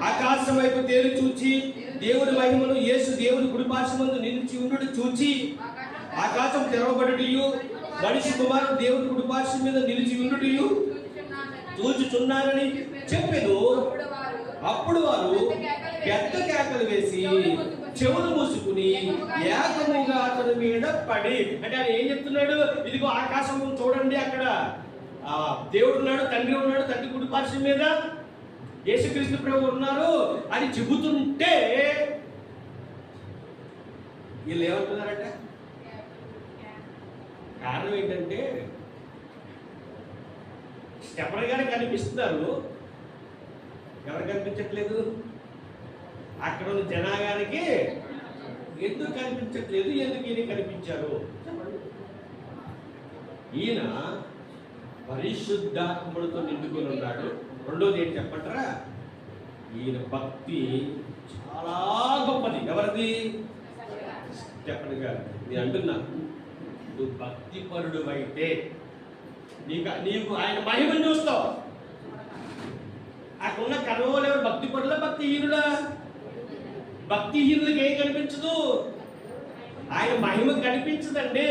[SPEAKER 1] ఆకాశం వైపు తేలి చూచి దేవుడి మహిమను, యేసు దేవుడి కుడిపార్శ్వమందు నిలిచి ఉండుట చూచి ఆకాశం తెరవబడుటయు మనిషి కుమారుడు దేవుడి కుడిపార్శ్వం మీద నిలిచి ఉండుటయు చూచుచున్నారని చెప్పెను. అప్పుడు వారు పెద్ద కేకలు వేసి చెవులు మూసుకుని ఏకముగా అతని మీద పడి. అంటే ఆయన ఏం చెప్తున్నాడు? ఇదిగో ఆకాశం చూడండి, అక్కడ దేవుడు ఉన్నాడు, తండ్రి ఉన్నాడు, తండ్రి కుడిపార్శ్వం మీద యేసుక్రీస్తు ప్రభు ఉన్నారు అని చెబుతుంటే వీళ్ళు ఏమంటున్నారట? కారణం ఏంటంటే స్టెఫెను గారు కనిపిస్తున్నారు, ఎవరు కనిపించట్లేదు? అక్కడ ఉన్న జనాగానికి ఎందుకు కనిపించట్లేదు? ఎందుకు ఈయన కనిపించారు? ఈయన పరిశుద్ధాత్మలతో నిండుకొని ఉన్నాడు. రెండోది ఏంటి చెప్పంటారా? ఈయన భక్తి చాలా గొప్పది. ఎవరిది? స్టెఫెను గారు. నేను అంటున్నా, నువ్వు భక్తి పరుడు అయితే నీకు ఆయన మహిమను చూస్తావు. అక్కడ ఉన్న కర్మలు ఎవరు? భక్తి పరుల, భక్తిహీనులా? భక్తిహీనులకి ఏం కనిపించదు? ఆయన మహిమ కనిపించదండి.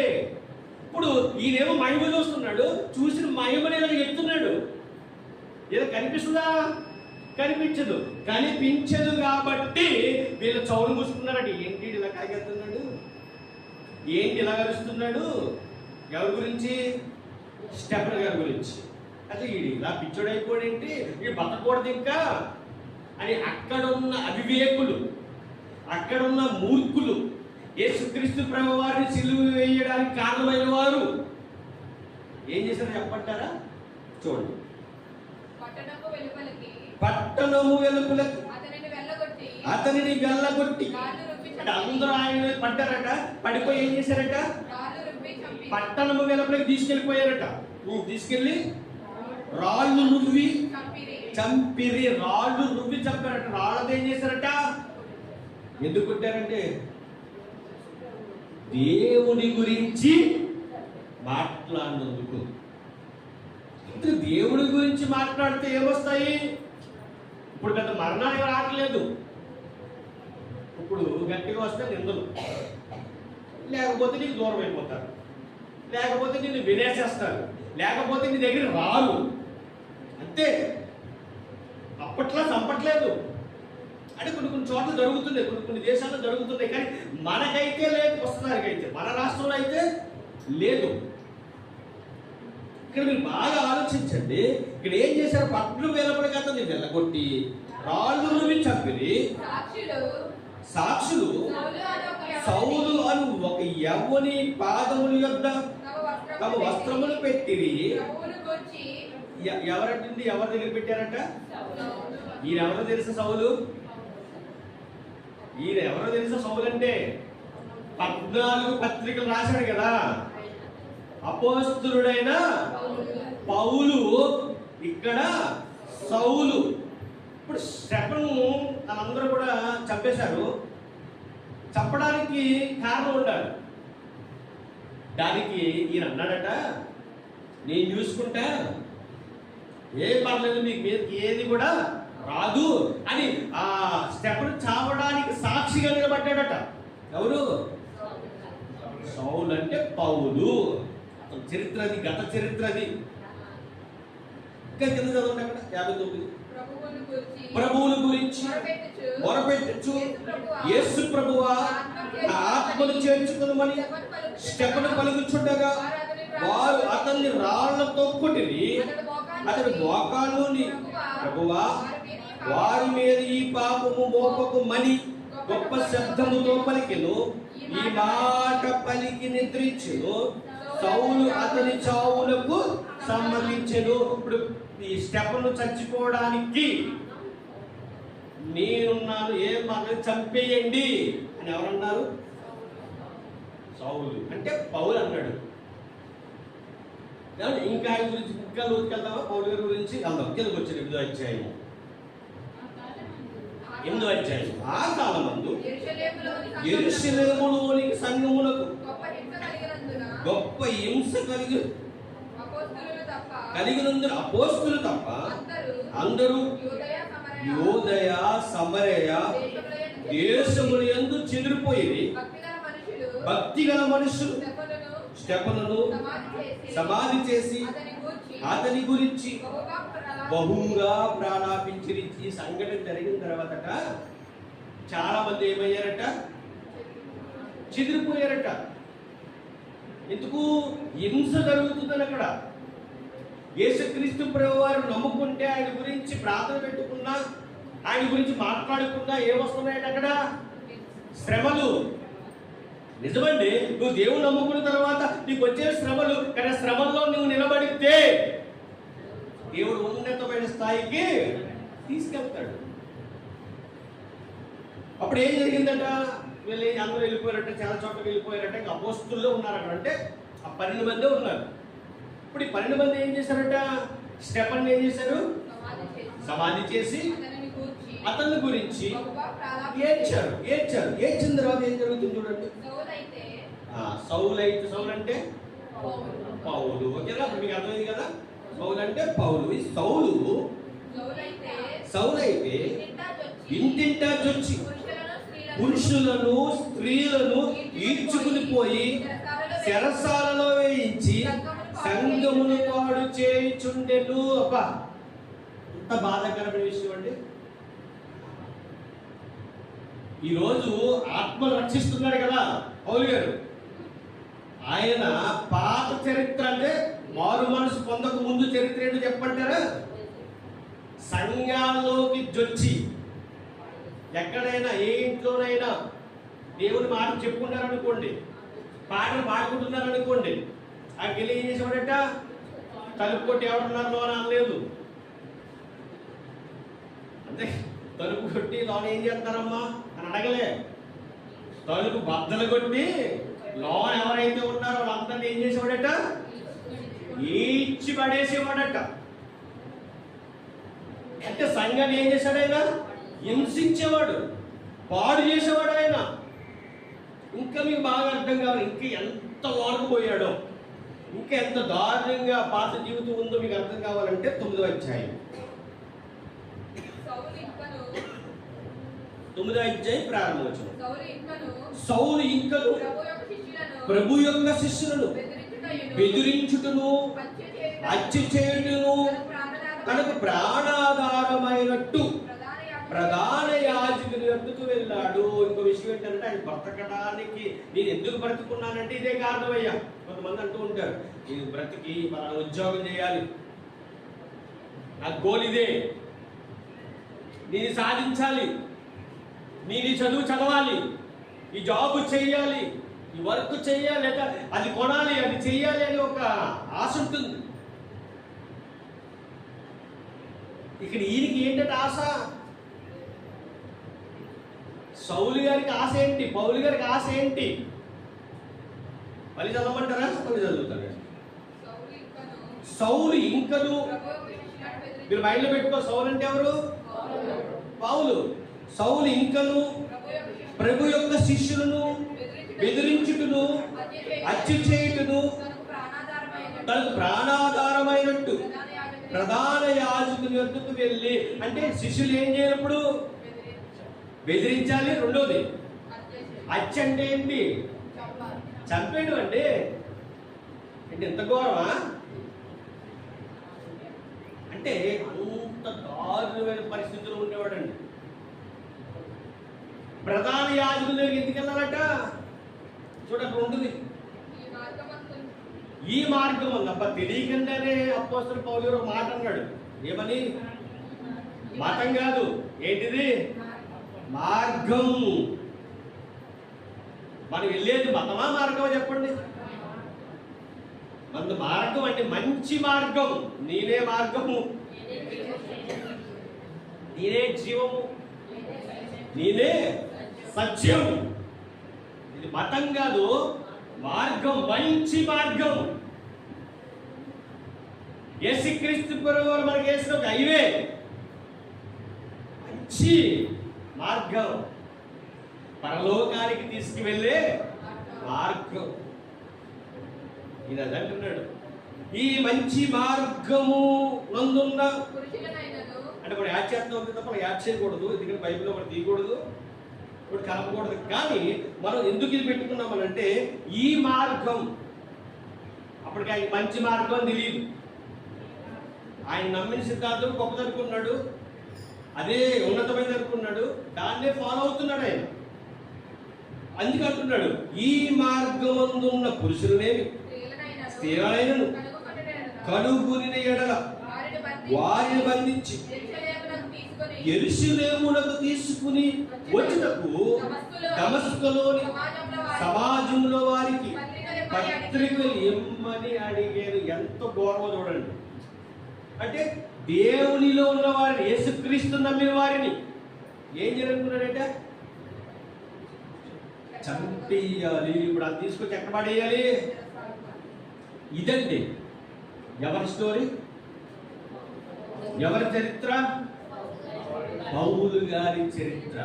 [SPEAKER 1] ఇప్పుడు ఈయనేమో మహిమ చూస్తున్నాడు, చూసిన మహిమని ఇలా చెప్తున్నాడు. ఏదో కనిపిస్తుందా? కనిపించదు. కనిపించదు కాబట్టి వీళ్ళు చౌరు మూసుకున్నారండి. ఏంటి ఇలా కాగెడుతున్నాడు? ఏంటి ఇలా కలుస్తున్నాడు? ఎవరి గురించి? స్టెఫెను గారి గురించి. అసలు ఈడు ఇలా పిచ్చోడైపోడేంటి, వీడు బతకూడదు ఇంకా అని అక్కడున్న అవివేకులు, అక్కడున్న మూర్ఖులు, యేసుక్రీస్తు ప్రభు వారిని సిలువ వేయడానికి కారణమైన వారు ఏం చేశారో చెప్పంటారా? చూడండి. పట్టణము వెలుపలకి అతనిని వెళ్ళగొట్టి అందరూ ఆయన పడ్డారట. పడిపోయి ఏం చేశారట? పట్టణము వెలుపలకి తీసుకెళ్ళిపోయారట. తీసుకెళ్ళి రాళ్ళు రువ్వి చంపిరి. రాళ్ళు రువ్వి చంపారట. రాళ్ళతో ఏం చేశారట? ఎందుకు కొట్టారంటే దేవుని గురించి మాట్లాడినందుకు. దేవుడి గురించి మాట్లాడితే ఏమొస్తాయి? ఇప్పుడు పెద్ద మరణానికి రావట్లేదు. ఇప్పుడు గట్టిగా వస్తే నిందలు, లేకపోతే నీకు దూరం అయిపోతారు, లేకపోతే నిన్ను వినేసేస్తారు, లేకపోతే నీ దగ్గర రారు. అంతే. అప్పట్లో చంపట్లేదు అంటే కొన్ని చోట్ల జరుగుతున్నాయి, కొన్ని దేశాల్లో జరుగుతున్నాయి. కానీ మనకైతే లేదు, వస్తున్నారికైతే. మన రాష్ట్రంలో అయితే లేదు. ఇక్కడ మీరు బాగా ఆలోచించండి. ఇక్కడ ఏం చేశారు? పట్లు వెలుపలికి అతన్ని వెళ్ళగొట్టి రాళ్ళు రువి చంపిరి. సాక్షులు సౌలు అను ఒక యవ్వని పాదముల యొద్ద తమ వస్త్రములు పెట్టిరి. ఎవరంటే ఎవరి దగ్గర పెట్టారట? ఈయన ఎవరో తెలుసా సౌలు? ఈయన ఎవరో తెలుసా సౌలు అంటే? 14 పత్రికలు రాశాడు కదా. అపోస్తలుడైన పౌలు, ఇక్కడ సౌలు. ఇప్పుడు స్టెఫను వాళ్ళందరూ కూడా చంపేశారు. చంపడానికి కారణం ఉండాలి. దానికి ఈయన అన్నాడట, నేను చూసుకుంటా, ఏం పర్లేదు, మీకు మీదకి ఏది కూడా రాదు అని ఆ స్టెఫను చావడానికి సాక్షిగా నిలబడ్డాడట. ఎవరు? సౌలు అంటే పౌలు. అతని చరిత్రది, గత చరిత్రది. ఇంకా కింద చదవండి అక్కడ 59. ప్రభువుని గురించి మొరపెట్టుచు యేసు ప్రభువా ఆత్మను చేర్చుకునమని స్టెఫను పలుకుచుండగా వారు అతన్ని రాళ్లతో కొట్టిరి. అతడు మోకాళ్ళుని, ప్రభువా వారి మీద ఈ పాపము మోపకుమని గొప్ప శబ్దముతో పలికెను. ఈ మాట పలికి నిద్రించెను. సౌలు అతని చావులకు సమ్మతించెను. ఇప్పుడు ఈ స్టెఫను చచ్చిపోవడానికి నేనున్నాను, ఏం మాత్రం చంపేయండి అని ఎవరన్నారు? సౌలు అంటే పౌలు అన్నాడు. ఇంకా ఆయన గురించి ఇంకా లోతుకెళ్దామా? పౌలు గారి గురించి వెళ్దాం. కిందకు వచ్చారు 8వ అధ్యాయం. 8వ అధ్యాయం. ఆ కాలమందు యెరూషలేములోని సంఘములకు గొప్ప హింస కలిగినందున అపోస్తలులు తప్ప అందరూ యూదయ సమరయ దేశముల యందు చెదిరిపోయి భక్తిగల మనుషులు స్టెఫనును సమాధి చేసి అతని గురించి బహుగా ప్రాణాపించిరి. ఈ సంఘటన జరిగిన తర్వాత చాలా మంది ఏమయ్యారట? చెదిరిపోయారట. ఎందుకు? హింస జరుగుతుందని. అక్కడ యేసుక్రీస్తు ప్రభువారు నమ్ముకుంటే, ఆయన గురించి ప్రార్థన పెట్టుకున్నా, ఆయన గురించి మాట్లాడుకున్నా ఏమొస్తున్నాయంటే అక్కడ శ్రమలు. నిజమండి, నువ్వు దేవుని నమ్ముకున్న తర్వాత నీకు వచ్చే శ్రమలు, కానీ శ్రమల్లో నువ్వు నిలబడితే దేవుడు ఉన్నతమైన స్థాయికి తీసుకెళ్తాడు. అప్పుడు ఏం జరిగిందట? వీళ్ళు అందరూ వెళ్ళిపోయారట, చాలా చోట్ల వెళ్ళిపోయారట. ఇంకా అపోస్తలుల్లో ఉన్నారు అక్కడ. అంటే ఆ 12 మందే ఉన్నారు. ఇప్పుడు ఈ 12 మంది ఏం చేశారట? స్టెఫన్ ఏం చేశారు? సమాధి చేసి అతని గురించి ఏడ్చారు. ఏడ్చిన తర్వాత ఏం జరుగుతుంది చూడండి. సౌలు అంటే పౌలు. ఓకేనా? మీకు అర్థమైంది కదా? సౌలు అంటే పౌలు. ఈ సౌలు అయితే ఇంటింటా చొచ్చి పురుషులను స్త్రీలను ఈడ్చుకుని పోయి చెరసాలలో వేయించి సంఘమును పాడు చేయుచుండెను. అబ్బా, ఎంత బాధాకరమైన విషయం అండి. ఈరోజు ఆత్మను రక్షిస్తున్నాడు కదా పౌలు గారు. ఆయన పాత చరిత్ర అంటే మారు మనసు పొందక ముందు చరిత్ర ఏంటో చెప్పంటారా? సంఘాల్లోకి జొచ్చి ఎక్కడైనా ఏ ఇంట్లోనైనా దేవుని మాట చెప్పుకుంటారనుకోండి, పాటలు పాడుకుంటున్నారనుకోండి, ఆ గిలి ఏం చేసేవాడట? తలుపు కొట్టి ఎవరున్నారు లోన అనలేదు. అంటే తలుపు కొట్టి లోన ఏం చేస్తారమ్మా అని అడగలే. తలుపు బద్దలు కొట్టి లోన ఎవరైతే ఉన్నారో వాళ్ళందరినీ ఏం చేసేవాడట? ఈడ్చి పడేసేవాడట. అంటే సంఘాన్ని ఏం చేశాడు ఆయన? హింసించేవాడు, పాడు చేసేవాడు ఆయన. ఇంకా మీకు బాగా అర్థం కావాలి, ఇంకా ఎంత వాడుకుపోయాడో, ఇంకా ఎంత దారుణంగా పాత జీవితం ఉందో మీకు అర్థం కావాలంటే 9వ అధ్యాయం. 9వ అధ్యాయం ప్రారంభోచనం. సౌలు ఇంకను ప్రభు యొక్క శిష్యులను బెదిరించుటను హత్య చేయుటను తనకు ప్రాణాధారమైనట్టు ప్రధాన యాజకుని వద్దకు వెళ్ళాడు. ఇంకో విషయం ఏంటంటే ఆయన బ్రతకడానికి నేను ఎందుకు బ్రతుకున్నానంటే ఇదే కారణమయ్యా. కొంతమంది అంటూ ఉంటారు, నేను బ్రతికి మన ఉద్యోగం చేయాలి, నా గోల్ ఇదే, నేను సాధించాలి, నేను ఈ చదువు చదవాలి, ఈ జాబ్ చెయ్యాలి, ఈ వర్క్ చెయ్యాలి, లేదా అది కొనాలి, అది చెయ్యాలి అని ఒక ఆశ ఉంటుంది. ఇక్కడ ఈయనకి ఏంటంటే ఆశ. సౌలు గారికి ఆశ ఏంటి, పౌలు గారికి ఆశ ఏంటి? మళ్ళీ చదవమంటారా? మళ్ళీ చదువుతారా? సౌలు ఇంకను, మీరు మైండ్లో పెట్టుకో, సౌలు అంటే ఎవరు? పౌలు. సౌలు ఇంకను ప్రభు యొక్క శిష్యులను బెదిరించుటను, హత్య చేయుటను తనకు ప్రాణాధారమైనట్టు ప్రధాన యాజకుని వద్దకు వెళ్ళి, అంటే శిష్యులు ఏం చేయాలప్పుడు? బెదిరించాలి. రెండోది హత్య అంటే ఏంటి? చంపేయడం అండి. అంటే ఎంత ఘోరమా? అంటే అంత దారుణమైన పరిస్థితులు ఉండేవాడండి. ప్రధాన యాజకుల దగ్గరికి ఎందుకు వెళ్ళాలట? చూడండి ఉంటుంది, ఈ మార్గం అన్నప్ప తెలియకుండానే అపోస్తలుడు పౌలు గారు మాట అన్నాడు. ఏమని? మతం కాదు, ఏంటిది? మార్గం. మనం వెళ్ళేది మతమా మార్గమా చెప్పండి? మన మార్గం అంటే మంచి మార్గం. నేనే మార్గము, నేనే జీవము, నేనే సత్యం. ఇది మతం కాదు, మార్గం, మంచి మార్గం. యేసుక్రీస్తు ప్రభువు మనకి వేసిన ఒక హైవే, మంచి మార్గం, పరలోకానికి తీసుకువెళ్ళే మార్గం. ఈయన అంటున్నాడు, ఈ మంచి మార్గము నందున్న, అంటే మనం యాడ్ చేస్తాం ఉంది తప్ప యాడ్ చేయకూడదు, ఎందుకంటే బైబిల్లో మనం తీయకూడదు, ఇప్పుడు కలపకూడదు. కానీ మనం ఎందుకు ఇది పెట్టుకున్నామనంటే ఈ మార్గం, అప్పటికి ఆయన మంచి మార్గం అని తెలియదు. ఆయన నమ్మిన సిద్ధాంతం గొప్పది అనుకున్నాడు, అదే ఉన్నతమైనది అనుకున్నాడు, దాన్నే ఫాలో అవుతున్నాడు ఆయన. అందుకు అంటున్నాడు, ఈ మార్గమందున్న పురుషులనేమి స్త్రీలైనను కనుగొనిన ఎడల వారిని బంధించి యెరూషలేమునకు తీసుకుని వచ్చుటకు దమస్కులోని సమాజంలో వారికి పత్రికలు ఇమ్మని అడిగారు. ఎంత గౌరవం చూడండి. అంటే దేవునిలో ఉన్న వారిని, యేసుక్రీస్తు నమ్మిన వారిని ఏం జరుగుతున్నాడంటే చంపేయాలి. ఇప్పుడు అది తీసుకొచ్చి ఎక్కడ పడేయాలి? ఇదండి ఎవరి స్టోరీ, ఎవరి చరిత్ర? పౌలు గారి చరిత్ర.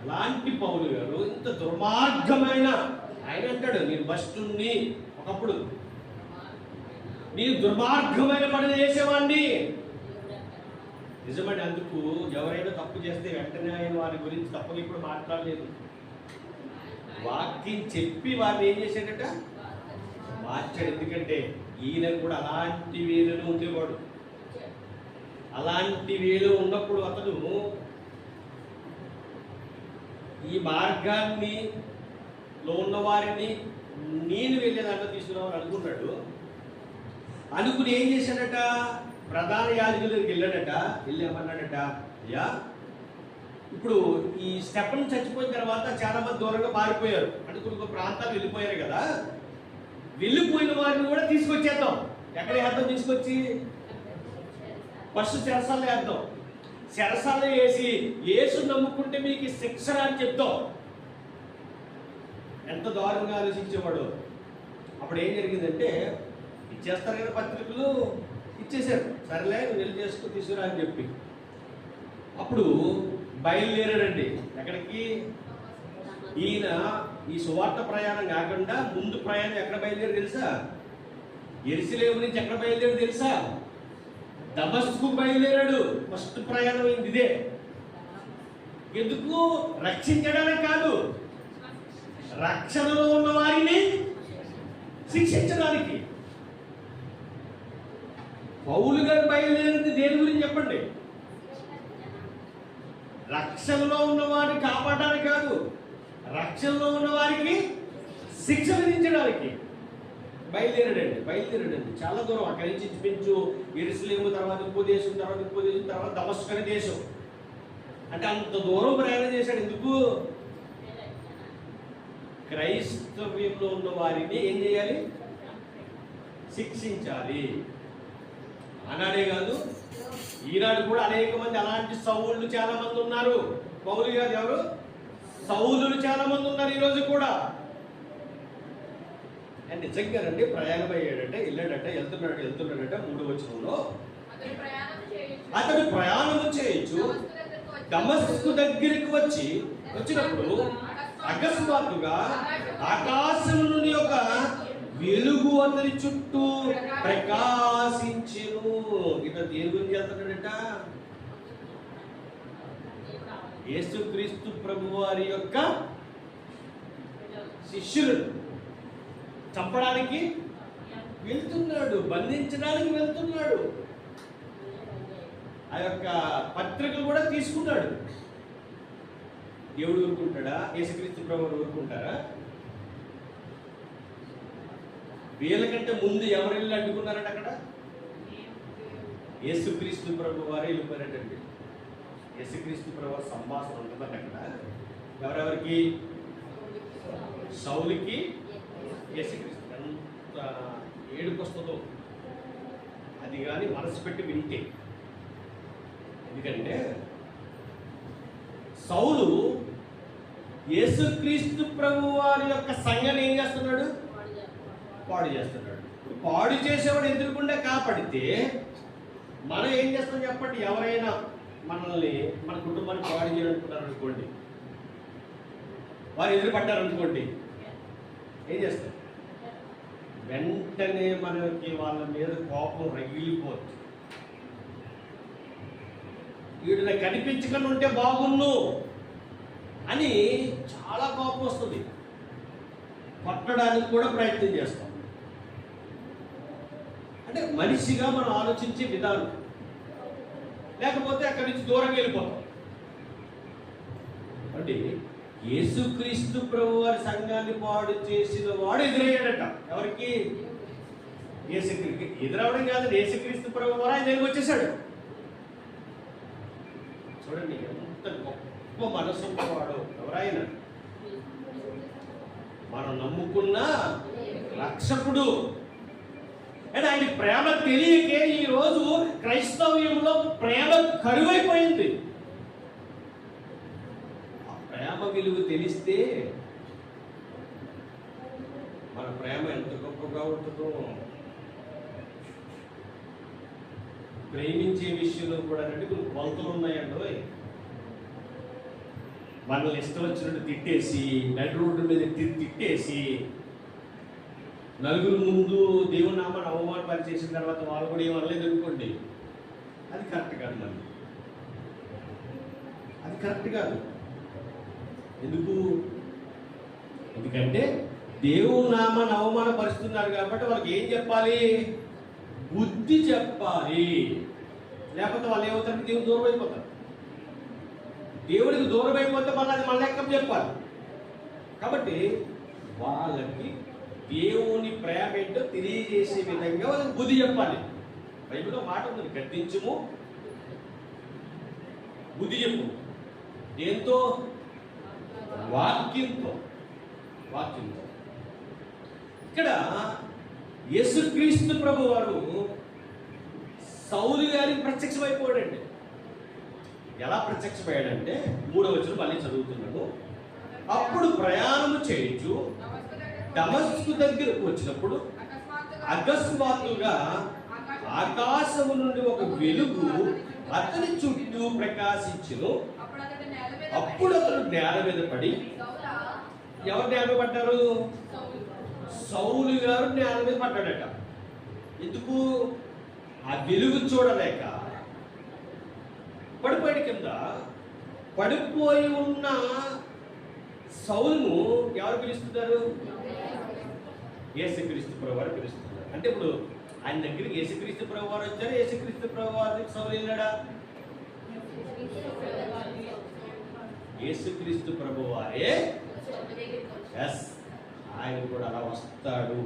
[SPEAKER 1] అలాంటి పౌలు గారు ఇంత దుర్మార్గమైన, ఆయన అంటాడు, నేను భ్రష్టుణ్ణి, ఒకప్పుడు నేను దుర్మార్గమైన పని చేసేవాడిని. నిజమండి. అందుకు ఎవరైనా తప్పు చేస్తే వెంటనే ఆయన వారి గురించి తప్పుగా ఇప్పుడు మాట్లాడలేదు. వాక్యం చెప్పి వారిని ఏం చేశాడట? మార్చాడు. ఎందుకంటే ఈయన కూడా అలాంటి వేలును ఉండేవాడు. అలాంటి వేలు ఉన్నప్పుడు అతను ఈ మార్గాన్ని లో ఉన్న వారిని నేను వెళ్ళే దాంట్లో తీసుకురావాలని అనుకున్నాడు. అనుకుని ఏం చేశాడట? ప్రధాన యాజకుల దగ్గరికి వెళ్ళాడట. వెళ్ళి ఏమన్నాడట? అయ్యా, ఇప్పుడు ఈ స్టెఫెన్ చచ్చిపోయిన తర్వాత చాలా మంది దూరంగా పారిపోయారు, అంటే కొన్ని ప్రాంతాలు వెళ్ళిపోయారు కదా. వెళ్ళిపోయిన వారిని కూడా తీసుకొచ్చేద్దాం. ఎక్కడ వేద్దాం? తీసుకొచ్చి ఫస్ట్ చెరసాల్లో వేద్దాం. చెరసాల్లో వేసి యేసు నమ్ముకుంటే మీకు శిక్ష అని చెప్తాం. ఎంత దారుణంగా ఆలోచించేవాడు. అప్పుడు ఏం జరిగిందంటే, ఇచ్చేస్తారు కదా పత్రికలు, ఇచ్చేశారు. సరేలే నువ్వు వెళ్ళి చేసుకుని తీసుకురా అని చెప్పి అప్పుడు బయలుదేరాడండి. ఎక్కడికి? ఈయన ఈ సువార్త ప్రయాణం కాకుండా ముందు ప్రయాణం ఎక్కడ బయలుదేరి తెలుసా? యెరూషలేము నుంచి ఎక్కడ బయలుదేరి తెలుసా? దమస్కు బయలుదేరాడు. ఫస్ట్ ప్రయాణం అయింది ఇదే. ఎందుకు? రక్షించడానికి కాదు, రక్షణలో ఉన్న వారిని శిక్షించడానికి. పౌలు గారు బయలుదేరింది దేని గురించి చెప్పండి? రక్షణలో ఉన్న వారిని కాపాడడానికి కాదు, రక్షణలో ఉన్న వారికి శిక్ష విధించడానికి బయలుదేరాడండి. చాలా దూరం అక్కడి నుంచి ఇంచుమించు యెరూషలేము, తర్వాత ఇంకో దేశం, తర్వాత దమస్కు అనే దేశం. అంటే అంత దూరం ప్రయాణం చేశాడు. ఎందుకు? క్రైస్తవ్యంలో ఉన్న వారిని ఏం చేయాలి? శిక్షించాలి. ఆనాడే కాదు, ఈనాడు కూడా అనేక మంది అలాంటి సౌళ్ళు చాలా మంది ఉన్నారు. పౌలు కాదు, ఎవరు? సౌలులు చాలా మంది ఉన్నారు ఈరోజు కూడా. నిజంగానండి ప్రయాణం అయ్యాడంటే, వెళ్తున్నాడంటే 3వ వచనంలో అతడు ప్రయాణం చేయొచ్చు. దమస్కు దగ్గరికి వచ్చినప్పుడు అకస్మాత్తుగా ఆకాశం నుండి ఒక వెలుగు అతని చుట్టూ ప్రకాశించెను. ఇతను దేని గురించి వెళ్తున్నాడట? యేసుక్రీస్తు ప్రభువారి యొక్క శిష్యులను చంపడానికి వెళ్తున్నాడు, బంధించడానికి వెళ్తున్నాడు. ఆ యొక్క పత్రికలు కూడా తీసుకున్నాడు. దేవుడు ఊరుకుంటాడా? యేసుక్రీస్తు ప్రభువు ఊరుకుంటారా? వీళ్ళకంటే ముందు ఎవరు వెళ్ళి అడ్డుకున్నారట అక్కడ? యేసుక్రీస్తు ప్రభు వారే వెళ్ళిపోయారటండి. యేసుక్రీస్తు ప్రభు సంభాషణ ఉంటుందట అక్కడ. ఎవరెవరికి? సౌలుకి, యేసుక్రీస్తు. ఎంత ఏడుపు వస్తుందో అది కానీ మనసు పెట్టి వింటే. ఎందుకంటే సౌలు యేసుక్రీస్తు ప్రభు వారి యొక్క సంఘాన్ని ఏం చేస్తున్నాడు? పాడు చేస్తున్నాడు. పాడు చేసేవాడు ఎదురుకుండా కాపాడితే మనం ఏం చేస్తాం చెప్పండి? ఎవరైనా మనల్ని, మన కుటుంబాన్ని పాడు చేయాలనుకున్నారు అనుకోండి, వారు ఎదురు పడ్డారనుకోండి, ఏం చేస్తారు? వెంటనే మనకి వాళ్ళ మీద కోపం రగిలిపోతుంది. వీడిని కనిపించకుండా ఉంటే బాగున్ను అని చాలా కోపం వస్తుంది. కొట్టడానికి కూడా ప్రయత్నం చేస్తాం. అంటే మనిషిగా మనం ఆలోచించే విధానం. లేకపోతే అక్కడి నుంచి దూరంగా వెళ్ళిపోతాం. అంటే యేసుక్రీస్తు ప్రభు వారి సంఘాన్ని పాడు చేసిన వాడు ఎదురయ్యాడట. ఎవరికి? యేసుక్రీస్తు. ఎదురవడం కాదు, యేసుక్రీస్తు ప్రభు వారు ఆయన దగ్గరికి వచ్చేసాడు. చూడండి ఎంత గొప్ప మనసు వాడు. ఎవరైనా మనం నమ్ముకున్న రక్షకుడు. అంటే ఆయన ప్రేమ తెలియకే ఈరోజు క్రైస్తవ్యంలో ప్రేమ కరువైపోయింది. ఆ ప్రేమ విలువ తెలిస్తే మన ప్రేమ ఎంత గొప్పగా ఉంటుందో. ప్రేమించే విషయంలో కూడా కొన్ని కొలతలు ఉన్నాయండి. మనల్ని ఇష్టం వచ్చినట్టు తిట్టేసి, నడి రోడ్డు మీద తిట్టేసి, నలుగురు ముందు దేవుని నామాన్ని అవమానపరి చేసిన తర్వాత వాళ్ళు కూడా ఏమనలేదు అనుకోండి, అది కరెక్ట్ కాదు. మళ్ళీ అది కరెక్ట్ కాదు. ఎందుకంటే దేవుని నామాన్ని అవమానపరుస్తున్నారు కాబట్టి వాళ్ళకి ఏం చెప్పాలి? బుద్ధి చెప్పాలి. లేకపోతే వాళ్ళు ఏమవుతారు? దేవుడు దూరం అయిపోతారు. దేవుడికి దూరం అయిపోతే మళ్ళీ అది మళ్ళీ ఎక్కం చెప్పాలి. కాబట్టి వాళ్ళకి దేవుని ప్రేమ ఏంటో తెలియజేసే విధంగా వాళ్ళకి బుద్ధి చెప్పాలి. బైబిల్లో మాట ఉంది, గద్దించుము, బుద్ధి చెప్పు. దేంతో? వాక్యంతో. ఇక్కడ యేసుక్రీస్తు ప్రభు వారు సౌలు గారికి ప్రత్యక్షమైపోయాడండి. ఎలా ప్రత్యక్షమయ్యాడంటే 3వ వచనం మళ్ళీ చదువుతున్నాను. అప్పుడు ప్రయాణము చేయొచ్చు దమస్కు దగ్గరకు వచ్చినప్పుడు అకస్మాత్తుగా ఆకాశము నుండి ఒక వెలుగు అతని చుట్టూ ప్రకాశించును. అప్పుడు అతను నేల మీద పడి, ఎవరు నేల మీద పడ్డారు? సౌలు గారు నేల మీద పడ్డాడట. ఎందుకు? ఆ వెలుగు చూడలేక పడిపోయాడు కింద. పడిపోయి ఉన్న సౌలును ఎవరు పిలుస్తున్నారు? యేసుక్రీస్తు ప్రభు వారు పిలుస్తున్నారు. అంటే ఇప్పుడు ఆయన దగ్గరికి యేసుక్రీస్తు ప్రభు వారు వచ్చారు. యేసుక్రీస్తు ప్రభు వారి సౌలు వెళ్ళాడా? యేసుక్రీస్తు ప్రభు వారే ఆయన కూడా అలా వస్తాడు.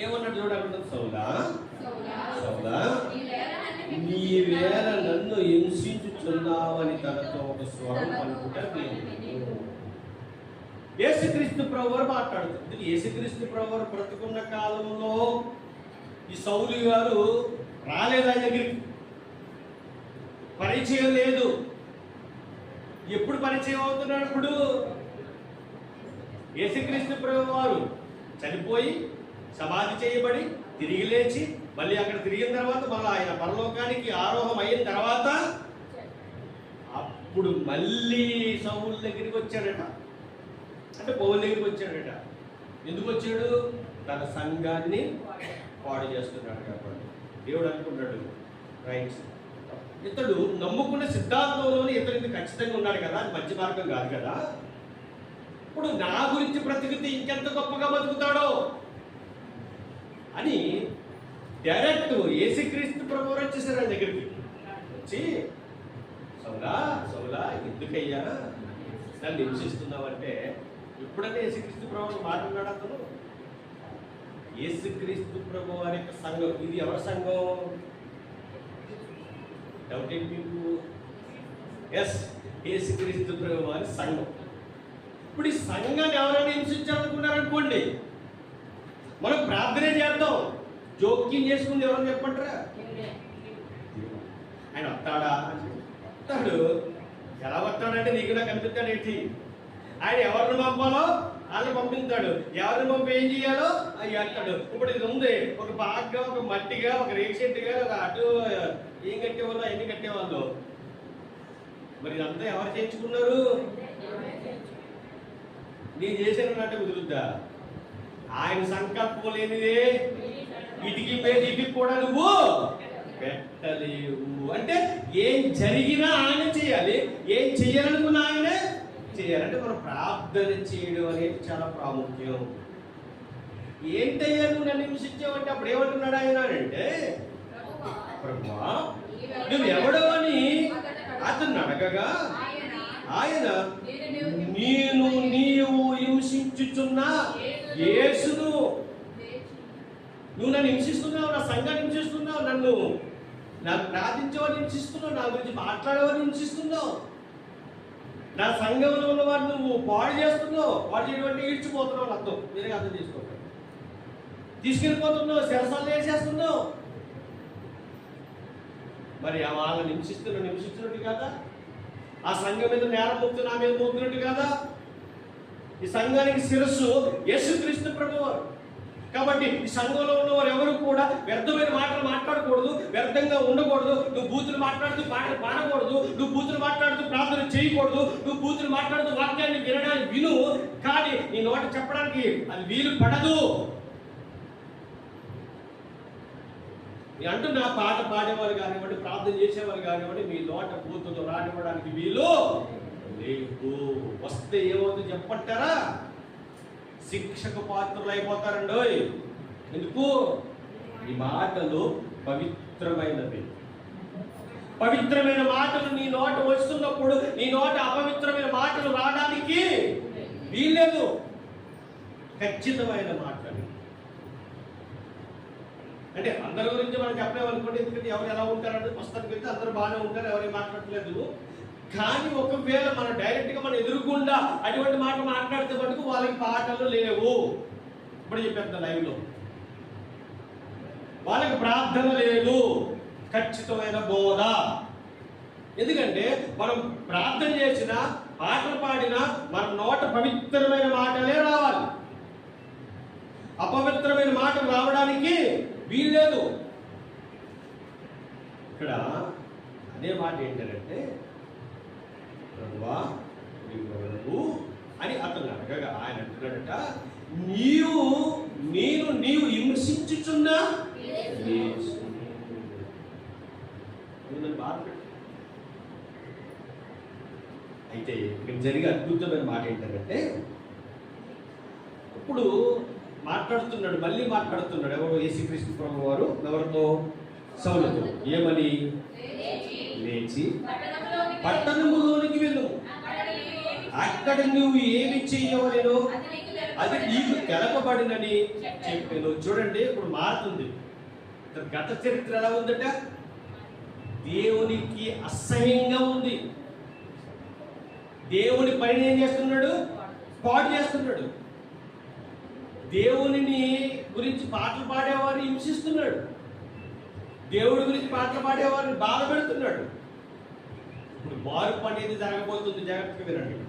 [SPEAKER 1] ఏమన్నాడు చూడాలి, సౌలా సౌలా నీవేళ నన్ను హింసించుచున్నావని తనతో ఒక స్వరం పలుకుట విన్నాను. యేసుక్రీస్తు ప్రభువారు మాట్లాడుతుంది. యేసుక్రీస్తు ప్రభువారు బ్రతుకున్న కాలంలో ఈ సౌలు గారు రాలేదు, ఆయన దగ్గరికి పరిచయం లేదు. ఎప్పుడు పరిచయం అవుతున్నాడు? ఇప్పుడు యేసుక్రీస్తు ప్రభువారు చనిపోయి సమాధి చేయబడి తిరిగి లేచి మళ్ళీ అక్కడ తిరిగిన తర్వాత మళ్ళీ ఆయన పరలోకానికి ఆరోహం అయిన తర్వాత అప్పుడు మళ్ళీ సౌలు దగ్గరికి వచ్చాడట. అంటే పౌలు దగ్గరికి వచ్చాడట. ఎందుకు వచ్చాడు? తన సంఘాన్ని పాడు చేస్తున్నాడు కాబట్టి. దేవుడు అనుకున్నాడు, రైట్, ఇతడు నమ్ముకున్న సిద్ధాంతంలోనే ఇతడు ఖచ్చితంగా ఉన్నాడు కదా, అది మంచి మార్గం కాదు కదా. ఇప్పుడు నా గురించి బ్రతికితే ఇంకెంత గొప్పగా బతుకుతాడో అని డైరెక్ట్ యేసుక్రీస్తు ప్రభువు వచ్చేసారు ఆయన దగ్గరికి. వచ్చి సౌలా సౌలా ఎందుకయ్యా నన్ను హింసిస్తున్నావంటే, ఎప్పుడైనా యేసుక్రీస్తు ప్రభువు మాట్లాడాడు అతను. యేసుక్రీస్తు ప్రభు వారి యొక్క సంఘం ఇది. ఎవరి సంఘం? డౌట్ ఏంటి మీకు? యేసుక్రీస్తు ప్రభు వారి సంఘం. ఇప్పుడు ఈ సంఘాన్ని ఎవరైనా హింసించాలనుకున్నారనుకోండి, మనం ప్రార్థనే చేద్దాం, జోక్యం చేసుకుంది ఎవరైనా చెప్పంటారా? ఆయన వస్తాడా? వస్తాడు. ఎలా వస్తాడంటే నీకు నాకు కనిపిస్తాడు ఏంటి? ఆయన ఎవరిని పంపాలో వాళ్ళని పంపిస్తాడు, ఎవరిని పంపి ఏం చేయాలో అది చేస్తాడు. ఇప్పుడు ఇది ఉంది, ఒక బాగ్గా, ఒక మట్టిగా, ఒక రేషెట్గా, ఒక అటు ఏం కట్టేవాళ్ళు అవన్నీ కట్టేవాళ్ళు. మరి ఇదంతా ఎవరు చేయించుకున్నారు? నేను చేశాను అంటే కుదురుద్దా? ఆయన సంకల్పం లేనిదే ఇటుకి ఇటుకి కూడా నువ్వు పెట్టలేవు. అంటే ఏం జరిగినా ఆయన చేయాలి, ఏం చేయాలనుకున్నా ఆయనే చేయాలంటే మనం ప్రార్థన చేయడం అనేది చాలా ప్రాముఖ్యం. ఏంటయ్యా నువ్వు నన్ను హింసించావంటే అప్పుడు ఏమంటున్నాడు ఆయన అంటే, ప్రభువా నువ్వు ఎవడో అని అతను అడగగా ఆయన నీవు హింసించుచున్న యేసును, నువ్వు నన్ను హింసిస్తున్నావు, నా సంఘాన్ని హింసిస్తున్నావు, నన్ను ప్రార్థించేవాడిని హింసిస్తున్నావు, నా గురించి మాట్లాడేవాడిని హింసిస్తున్నావు, నా సంఘంలో ఉన్నవాడిని నువ్వు పాడు చేస్తున్నావు. పాడు చేయడం అంటే ఈడ్చిపోతున్నావు, అర్థం మీరే అర్థం చేసుకోవాలి. తీసుకెళ్ళిపోతున్నావు, శిరసాలు వేసేస్తున్నావు. మరి వాళ్ళని హింసిస్తున్నట్టు కదా, ఆ సంఘం మీద నేరం మోపుతూ నా మీద మోపుతున్నట్టు కదా. ఈ సంఘానికి శిరస్సు యేసుక్రీస్తు ప్రభువారు. కాబట్టి ఈ సంఘంలో ఉన్నవారు ఎవరు కూడా వ్యర్థమైన మాటలు మాట్లాడకూడదు, వ్యర్థంగా ఉండకూడదు. నువ్వు బూతులు మాట్లాడుతూ పాటలు పాడకూడదు, నువ్వు బూతులు మాట్లాడుతూ ప్రార్థన చేయకూడదు, నువ్వు బూతులు మాట్లాడుతూ వాక్యాన్ని వినడానికి విను, కానీ నీ నోట చెప్పడానికి అది వీలు పడదు. నీ అంటున్నా పాట పాడేవారు కానివ్వండి, ప్రార్థన చేసేవారు కానివ్వండి, మీ నోట బూతులు రానివ్వడానికి వీలు లేదు. వస్తే ఏమవుతుంది చెప్పంటారా? శిక్షకు పాత్రలు అయిపోతారండి. ఎందుకు? ఈ మాటలు పవిత్రమైనవి. పవిత్రమైన మాటలు నీ నోట వస్తున్నప్పుడు నీ నోట అపవిత్రమైన మాటలు రావడానికి వీల్లేదు. ఖచ్చితమైన మాటలు అంటే అందరి గురించి మనం చెప్పలేమనుకోండి, ఎందుకంటే ఎవరు ఎలా ఉంటారంటే పుస్తకం వెళ్తే అందరూ బాగానే ఉంటారు, ఎవరేం మాట్లాడట్లేదు. కానీ ఒకవేళ మనం డైరెక్ట్గా మనం ఎదురుకుండా అటువంటి మాట మాట్లాడితే మటుకు వాళ్ళకి పాటలు లేవు. ఇప్పుడు చెప్పేద్దాం లైవ్లో, వాళ్ళకి ప్రార్థన లేదు, ఖచ్చితమైన బోధ. ఎందుకంటే మనం ప్రార్థన చేసినా పాటలు పాడినా మన నోట పవిత్రమైన మాటలే రావాలి. అపవిత్రమైన మాటలు రావడానికి వీల్లేదు. ఇక్కడ అదే మాట ఏంటంటే, ప్రభువా నీవు అని అతను అడగగా ఆయన అంటున్నాడట, నీవు హింసించుచున్నా బాధపెట్టు. అయితే ఇక్కడ జరిగే అద్భుతమైన మాట ఏంటంటే, ఇప్పుడు మాట్లాడుతున్నాడు, మళ్ళీ మాట్లాడుతున్నాడు. ఎవరు? యేసుక్రీస్తు ప్రభువారు ఎవరితో? సౌలుతో. ఏమని? లేచి పట్టణములోనికి వెళ్ళు, అక్కడ నువ్వు ఏమి చెయ్యవలెనో అది నీకు తెలపబడినని చెప్పాను. చూడండి, ఇప్పుడు మారుతుంది. గత చరిత్ర ఎలా ఉందట? దేవునికి అసహ్యంగా ఉంది. దేవుని పైన ఏం చేస్తున్నాడు? పాడు చేస్తున్నాడు. దేవునిని గురించి పాటలు పాడేవారిని హింసిస్తున్నాడు. దేవుడి గురించి పాటలు పాడేవారిని బాధ పెడుతున్నాడు. ఇప్పుడు మార్పు అనేది జరగబోతుంది. జాగ్రత్తగా వినండి.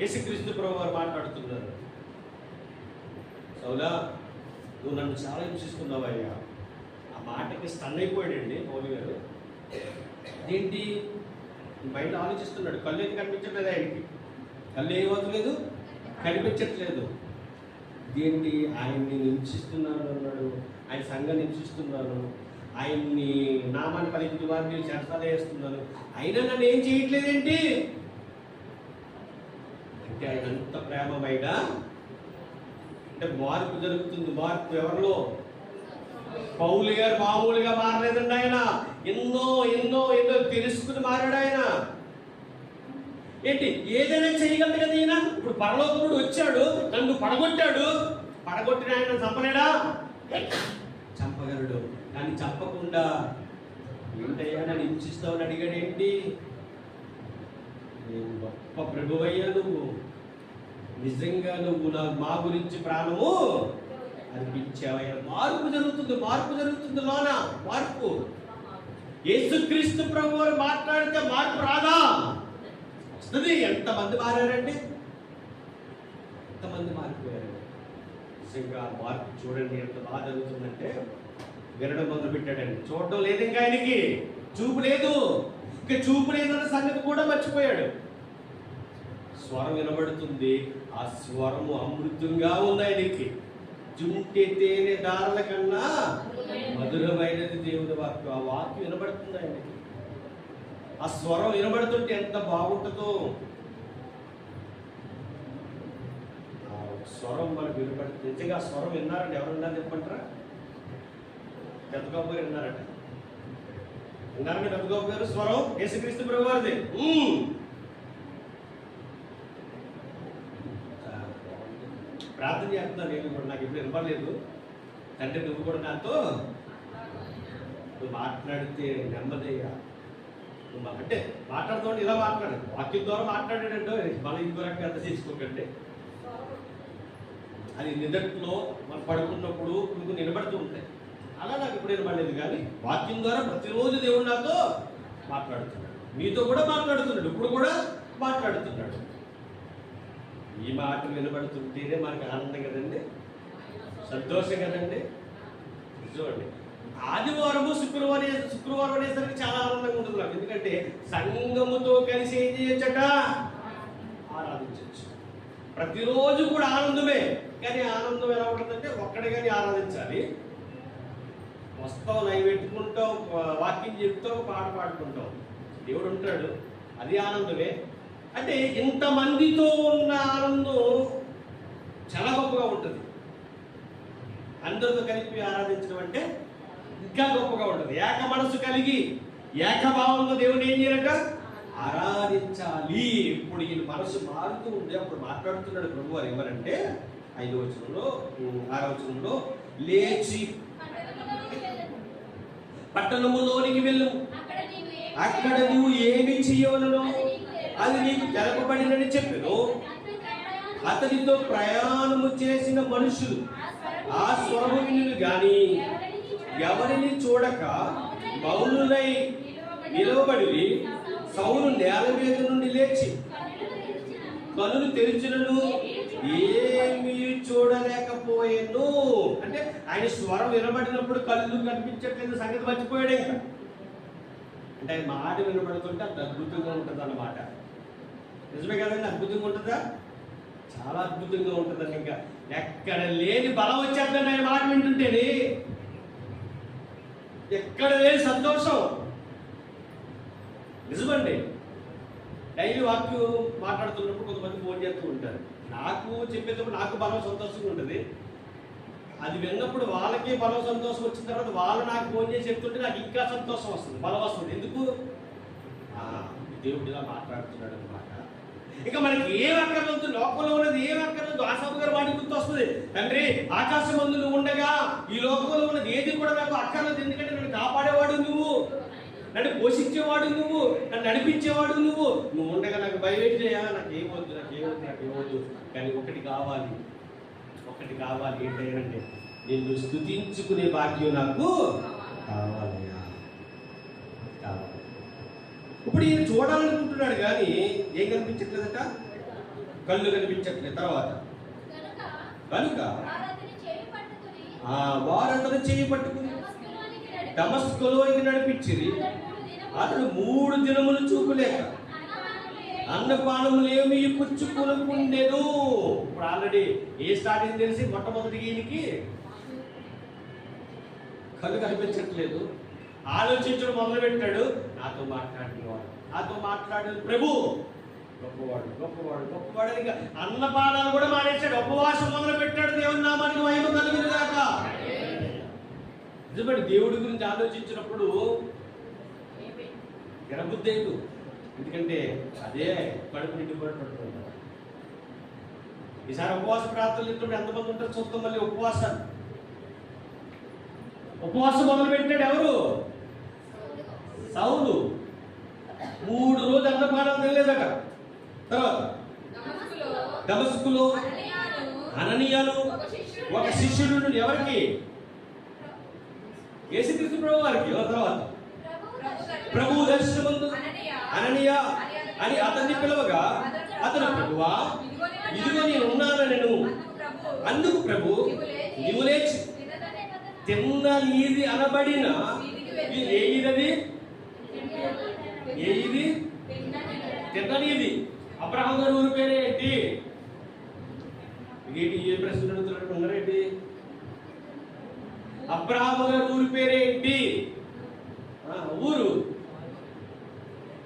[SPEAKER 1] యేసుక్రీస్తు ప్రభువు వారు మాట్లాడుతున్నారు. సౌలా, నువ్వు నన్ను చాలా హింసిస్తున్నావయ్యా. ఆ మాటకి స్టన్ అయిపోయాడండి పౌలు గారు. ఏంటి బయట ఆలోచిస్తున్నాడు. కళ్ళు ఏం కనిపించట్లేదు ఆయనకి. కళ్ళు ఏమవుతలేదు, కనిపించట్లేదు. ఏంటి ఆయన్ని హింసిస్తున్నాను అన్నాడు, ఆయన సంఘాన్ని హింసిస్తున్నాను, ఆయన్ని నామాన్ని పలికి వారిని చేస్తానే వేస్తున్నాను, అయినా నన్ను ఏం చేయట్లేదేంటి అంటే ఆయన అంత ప్రేమమైన అంటే మార్పు జరుగుతుంది. మార్పు ఎవరిలో? పౌలు గారు మామూలుగా మారలేదండి. ఆయన ఎన్నో ఎన్నో ఎన్నో తెలుసుకుని మారాడు. ఆయన ఏంటి ఏదైనా చేయగలదు కదా ఈయన. ఇప్పుడు పరలోకముడు వచ్చాడు, నన్ను పడగొట్టాడు. పడగొట్టిన ఆయన చంపలేడా? చంపగలడు. కానీ చంపకుండా ఏంటయ్యా నన్ను హింసిస్తావని అడిగాడు. ఏంటి, నేను గొప్ప ప్రభువయ్యా, నువ్వు నిజంగా నువ్వు నాకు మా గురించి ప్రాణము అనిపించావయ్యా. మార్పు జరుగుతుంది, మార్పు జరుగుతుంది లోన. మార్పు యేసుక్రీస్తు ప్రభు వారు మాట్లాడితే మార్పు రాదా? వస్తుంది. ఎంతమంది మారారండి? ఎంతమంది మారిపోయారు? నిజంగా మార్పు చూడండి ఎంత బాగా జరుగుతుందంటే, వినడం మొదలు పెట్టాడండి. చూడడం లేదు ఇంకా ఆయనకి, చూపు లేదు. ఇంకా చూపు లేదన్న సంగతి కూడా మర్చిపోయాడు. స్వరం వినబడుతుంది. ఆ స్వరము అమృతంగా ఉంది ఆయనకి. జుంటె తేనె దారుల కన్నా మధురమైనది దేవుని వాక్యం. ఆ వాక్యం వినబడుతుంది ఆయనకి. ఆ స్వరం వినబడుతుంటే ఎంత బాగుంటుందో. ఆ స్వరం మనకు వినబడుతుంది. నిజంగా ఆ స్వరం విన్నారండి? ఎవరు విన్నారు చెప్పంటారా? పెద్దగోపు గారు విన్నారట. విన్నారండి పెద్దగోపు గారు? స్వరం యేసుక్రీస్తు ప్రభు వారిది. ప్రార్థన చేస్తున్నాను నేను కూడా. నాకు ఎప్పుడు వినపడలేదు. తండ్రి నువ్వు కూడా నాతో నువ్వు మాట్లాడితే నెమ్మదిగా నువ్వు అంటే మాట్లాడుతూ ఇలా మాట్లాడు. వాక్యం ద్వారా మాట్లాడాడంటో మన ఇంకో రకంగా అంత చేసుకోకండి. అది నిదట్లో మనం పడుకున్నప్పుడు మీకు నిలబడుతూ ఉంటాయి. అలా నాకు ఇప్పుడు వినపడలేదు. కానీ వాక్యం ద్వారా ప్రతిరోజు దేవుడు నాతో మాట్లాడుతున్నాడు. మీతో కూడా మాట్లాడుతున్నాడు. ఇప్పుడు కూడా మాట్లాడుతున్నాడు. ఈ మాట వినబడుతుంటేనే మనకు ఆనందం కదండి, సంతోషం కదండి. చూడండి, ఆదివారము శుక్రవారం అనేసరికి చాలా ఆనందంగా ఉంటుంది నాకు. ఎందుకంటే సంఘముతో కలిసి ఏం చేయొచ్చట? ఆరాధించవచ్చు. ప్రతిరోజు కూడా ఆనందమే. కానీ ఆనందం ఎలా ఉంటుందంటే ఒక్కడే కానీ ఆరాధించాలి. వస్తాం, నైవేట్టుకుంటాం, వాక్యం చెప్తాం, పాట పాడుకుంటాం, దేవుడు ఉంటాడు, అది ఆనందమే. అంటే ఇంతమందితో ఉన్న ఆనందం చాలా గొప్పగా ఉంటుంది. అందరితో కలిపి ఆరాధించడం అంటే ఇంకా గొప్పగా ఉంటుంది. ఏక మనసు కలిగి ఏకభావంలో దేవుడు ఏం చేయాలట? ఆరాధించాలి. ఇప్పుడు ఈయన మనసు మారుతూ ఉంటే అప్పుడు మాట్లాడుతున్నాడు ప్రభు వారు. ఏమనంటే 5వ వచనంలో 6వ వచనంలో, లేచి పట్టణములోనికి వెళ్ళు, అక్కడ నువ్వు ఏమి చేయవలనో అది నీకు తెలపబడినని చెప్పాను. అతనితో ప్రయాణము చేసిన మనుషులు ఆ స్వరము విని గాని ఎవరిని చూడక మౌనులై నిలవబడి, సౌలు నేల మీద నుండి లేచి కనులు తెరిచినను ఏమీ చూడలేకపోయాను. అంటే ఆయన స్వరం వినబడినప్పుడు కళ్ళు కనిపించట్లేదు సంగతి మర్చిపోయాడు. ఇంకా అంటే ఆయన మాట వినబడుతుంటే అంత అద్భుతంగా ఉంటుంది అన్నమాట. నిజమే కదండి? అద్భుతంగా ఉంటుందా? చాలా అద్భుతంగా ఉంటుందండి. ఇంకా ఎక్కడ లేని బలం వచ్చేద్దండి ఆయన మాట వింటుంటేనే. ఎక్కడ లేని సంతోషం. నిజమండి. డైలీ వాక్యం మాట్లాడుతున్నప్పుడు కొంతమంది ఫోన్ చేస్తూ ఉంటారు. నాకు చెప్పేటప్పుడు నాకు బలం సంతోషంగా ఉంటుంది. అది విన్నప్పుడు వాళ్ళకి బలం సంతోషం వచ్చిన తర్వాత వాళ్ళు నాకు ఫోన్ చేసి చెప్తుంటే నాకు ఇంకా సంతోషం వస్తుంది, బలం వస్తుంది. ఎందుకు? దేవుడు ఇలా మాట్లాడుతున్నాడు అనమాట. ఇంకా మనకి ఏం అక్కర్లేదు, లోకంలో ఉన్నది ఏం అక్కర్లేదు. ఆసాపు గారు వాడికి గుర్తు వస్తుంది, తండ్రి ఆకాశమందు నువ్వు ఉండగా ఈ లోకంలో ఉన్నది ఏది కూడా నాకు అక్కర్లేదు, ఎందుకంటే నన్ను కాపాడేవాడు నువ్వు, నన్ను పోషించేవాడు నువ్వు, నన్ను నడిపించేవాడు నువ్వు ఉండగా నాకు భయం చేయా, నాకేమొద్దు. కానీ ఒకటి కావాలి ఏంటంటే నిన్ను స్తుతించుకునే భాగ్యం నాకు కావాలయ్యా, కావాలి. ఇప్పుడు ఈయన చూడాలనుకుంటున్నాడు కానీ ఏం కనిపించట్లేదట, కళ్ళు కనిపించట్లేదు. తర్వాత కనుక వారందరూ చేయి పట్టుకుని దమస్కులోకి నడిపించిరి. అతడు 3 దినములు చూపులేక అన్నపానములు ఏమి పుచ్చుకునుకుండెను. ఇప్పుడు ఆల్రెడీ ఏ స్టార్టింగ్ తెలిసి మొట్టమొదటి ఈయనకి కళ్ళు కనిపించట్లేదు. ఆలోచించడం మొదలు పెట్టాడు. నాతో మాట్లాడాడు ప్రభు, గొప్పవాడు. ఇంకా అన్నపానాలు కూడా మానేశాడు, ఉపవాసం మొదలు పెట్టాడు. దేవుని నామానికి మహిమ కలుగును గాక. నిజమండి, దేవుడి గురించి ఆలోచించినప్పుడు తినబుద్ధేదు, ఎందుకంటే అదే కడుపు నిండిపోయినట్టు. ఈసారి ఉపవాస ప్రార్థనలు ఇంట్లో ఎంతమంది ఉంటారు చూద్దాం. మళ్ళీ ఉపవాసం మొదలు పెట్టాడు ఎవరు? సౌలు. 3 రోజులు అన్నపానం తెలియదట. తర్వాత దమస్కులో అననీయాను ఒక శిష్యుడు, ఎవరికి? యేసుక్రీస్తు ప్రభు వారికి. తర్వాత ప్రభు దర్శనమందు అననీయ అని అతన్ని పిలవగా అతను, ప్రభువా ఇదిగో నేను ఉన్నానెను. అందుకు ప్రభు నీవు లేచి తిన్ననీది అనబడిన తిన్ననీది అబ్రహాము గారు ఊరి పేరే ఏంటి? ఏ ప్రశ్న అడుగుతున్నట్టు ఉన్నారేంటి? అబ్రహాము గారు ఊరి పేరేంటి? ఊరు.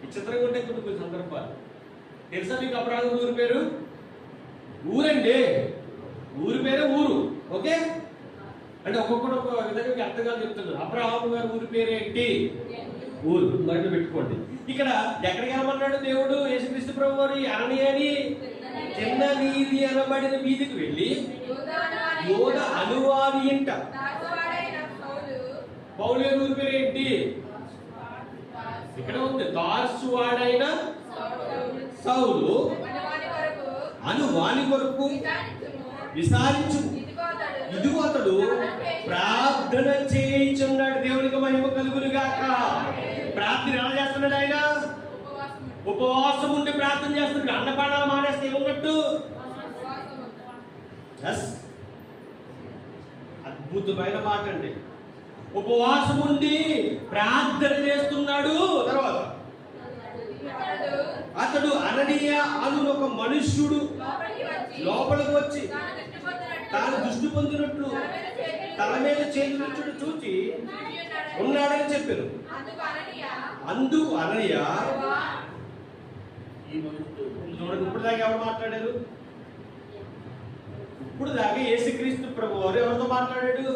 [SPEAKER 1] విచిత్రంగా ఉంటే కొన్ని సందర్భాలు తెలుసా మీకు? అబ్రహాము ఊరి పేరు ఊరండి, ఊరి పేరే ఊరు. ఓకే, అంటే ఒక్కొక్కడు ఒక విధంగా అర్థంగా చెప్తున్నారు. అబ్రహాము గారు ఊరి పేరేంటి? ఊరు. మరి పెట్టుకోండి. ఇక్కడ ఎక్కడికి వెళ్ళమన్నాడు దేవుడు? యేసుక్రీస్తు ప్రభు వారు అననీయని తిన్ననీది అనబడిన వీధికి వెళ్ళి యోధ అనువాది ఇంట. పౌలు గారి ఊరి పేరేంటి? ఇక్కడ ఉంది, తార్సు వాడైన సౌలు అను వాని కొరకు విసారించు. ఇదిగో అతడు ప్రార్థన చేయించున్నాడు. దేవునికి మహిమ కలుగును గాక. ప్రార్థన ఎలా చేస్తున్నాడు ఆయన? ఉపవాసం ఉండి ప్రార్థన చేస్తున్నాడు. అన్నపానాలు మానేస్తే ఏమున్నట్టు? అద్భుతమైన మాట అండి. ఉపవాసం ఉండి ప్రార్థన చేస్తున్నాడు. తర్వాత అతడు అననీయ అను ఒక మనుష్యుడు లోపలికి వచ్చి తాను దృష్టి పొందినట్లు తల మీద చేతులు చూచి ఉన్నాడని చెప్పారు. అందుకు అననీయ, చూడండి, ఇప్పుడు దాకా ఎవరు మాట్లాడారు? ఇప్పుడు దాకా యేసుక్రీస్తు ప్రభు వారు ఎవరితో మాట్లాడాడు?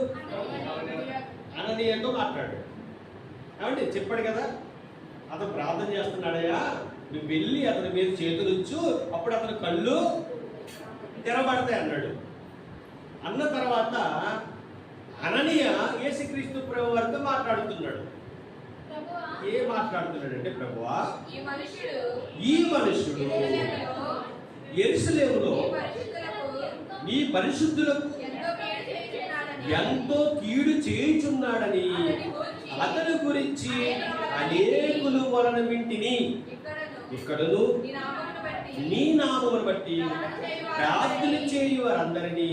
[SPEAKER 1] అననీయతో మాట్లాడాడు. ఏమండి, చెప్పాడు కదా, అతను ప్రార్థన చేస్తున్నాడయ్యా, నువ్వు వెళ్ళి అతని మీద చేతులు ఉంచు, అప్పుడు అతని కళ్ళు తెరబడతాయి అన్నాడు. అన్న తర్వాత అననీయ యేసుక్రీస్తు ప్రభు వారితో మాట్లాడుతున్నాడు. ఏం మాట్లాడుతున్నాడు అంటే, ప్రభువా ఈ మనుషుడు యెరూషలేములో నీ పరిశుద్ధులకు ఎంతో కీడు చేయుచున్నాడని అతని గురించి అనేకులు వలన వింటిని. ఇక్కడను నీ నామమును బట్టి ప్రార్థన చేయు వారందరినీ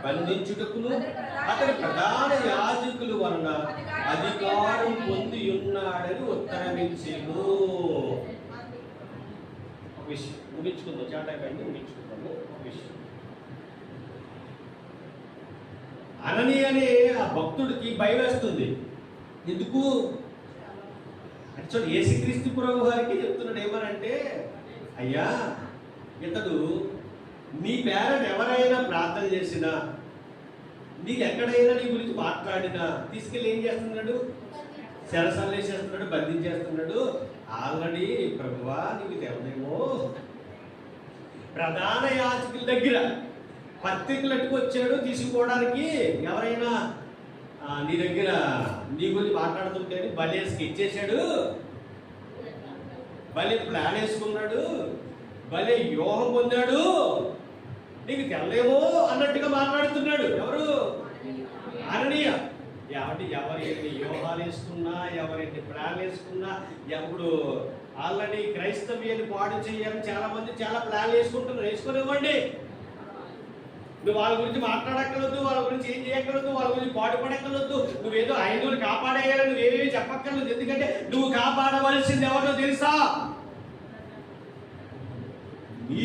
[SPEAKER 1] బంధించుటకును అతని ప్రధాన యాజకులు వలన అధికారం పొంది ఉన్నాడని ఉత్తరమిచ్చెను. ఒక విషయం ముగించుకుందాం, చాటాకండి ముగించుకుందాము. ఒక విషయం, అననీయ అనే ఆ భక్తుడికి భయం వేస్తుంది. ఎందుకు అంటే చూడండి, యేసుక్రీస్తు ప్రభు వారికి చెప్తున్నాడు ఏమనంటే, అయ్యా ఇతడు నీ పేరట ఎవరైనా ప్రార్థన చేసినా నీకు ఎక్కడైనా నీ గురించి మాట్లాడినా తీసుకెళ్ళి ఏం చేస్తున్నాడు? చెరసాలు వేసేస్తున్నాడు, బంధించేస్తున్నాడు. ఆల్రెడీ ప్రభువా నీకు తెలదేమో, ప్రధాన యాజకుల దగ్గర పత్రికలు అట్టుకొచ్చాడు తీసుకుపోవడానికి. ఎవరైనా నీ దగ్గర నీ గురించి మాట్లాడుతుంటే భలే స్కెచ్ చేశాడు, భలే ప్లాన్ వేసుకున్నాడు, భలే వ్యూహం పొందాడు, నీకు తెల్లలేమో అన్నట్టుగా మాట్లాడుతున్నాడు. ఎవరు? అననీయ. ఎవరు ఎన్ని వ్యూహాలు వేసుకున్నా, ఎవరెన్ని ప్లాన్లు వేసుకున్నా, ఎప్పుడు ఆల్రెడీ క్రైస్తవ్యాన్ని పాడు చేయాలని చాలా మంది చాలా ప్లాన్లు వేసుకుంటున్నారు. వేసుకునివ్వండి. నువ్వు వాళ్ళ గురించి మాట్లాడక్కర్లేదు, వాళ్ళ గురించి ఏం చేయక్కర్లేదు, వాళ్ళ గురించి పాటుపడక్కర్లేదు. నువ్వేదో ఐదుగురు కాపాడేయాలని నువ్వేమేమి చెప్పక్కర్లేదు. ఎందుకంటే నువ్వు కాపాడవలసింది ఎవరో తెలుసా?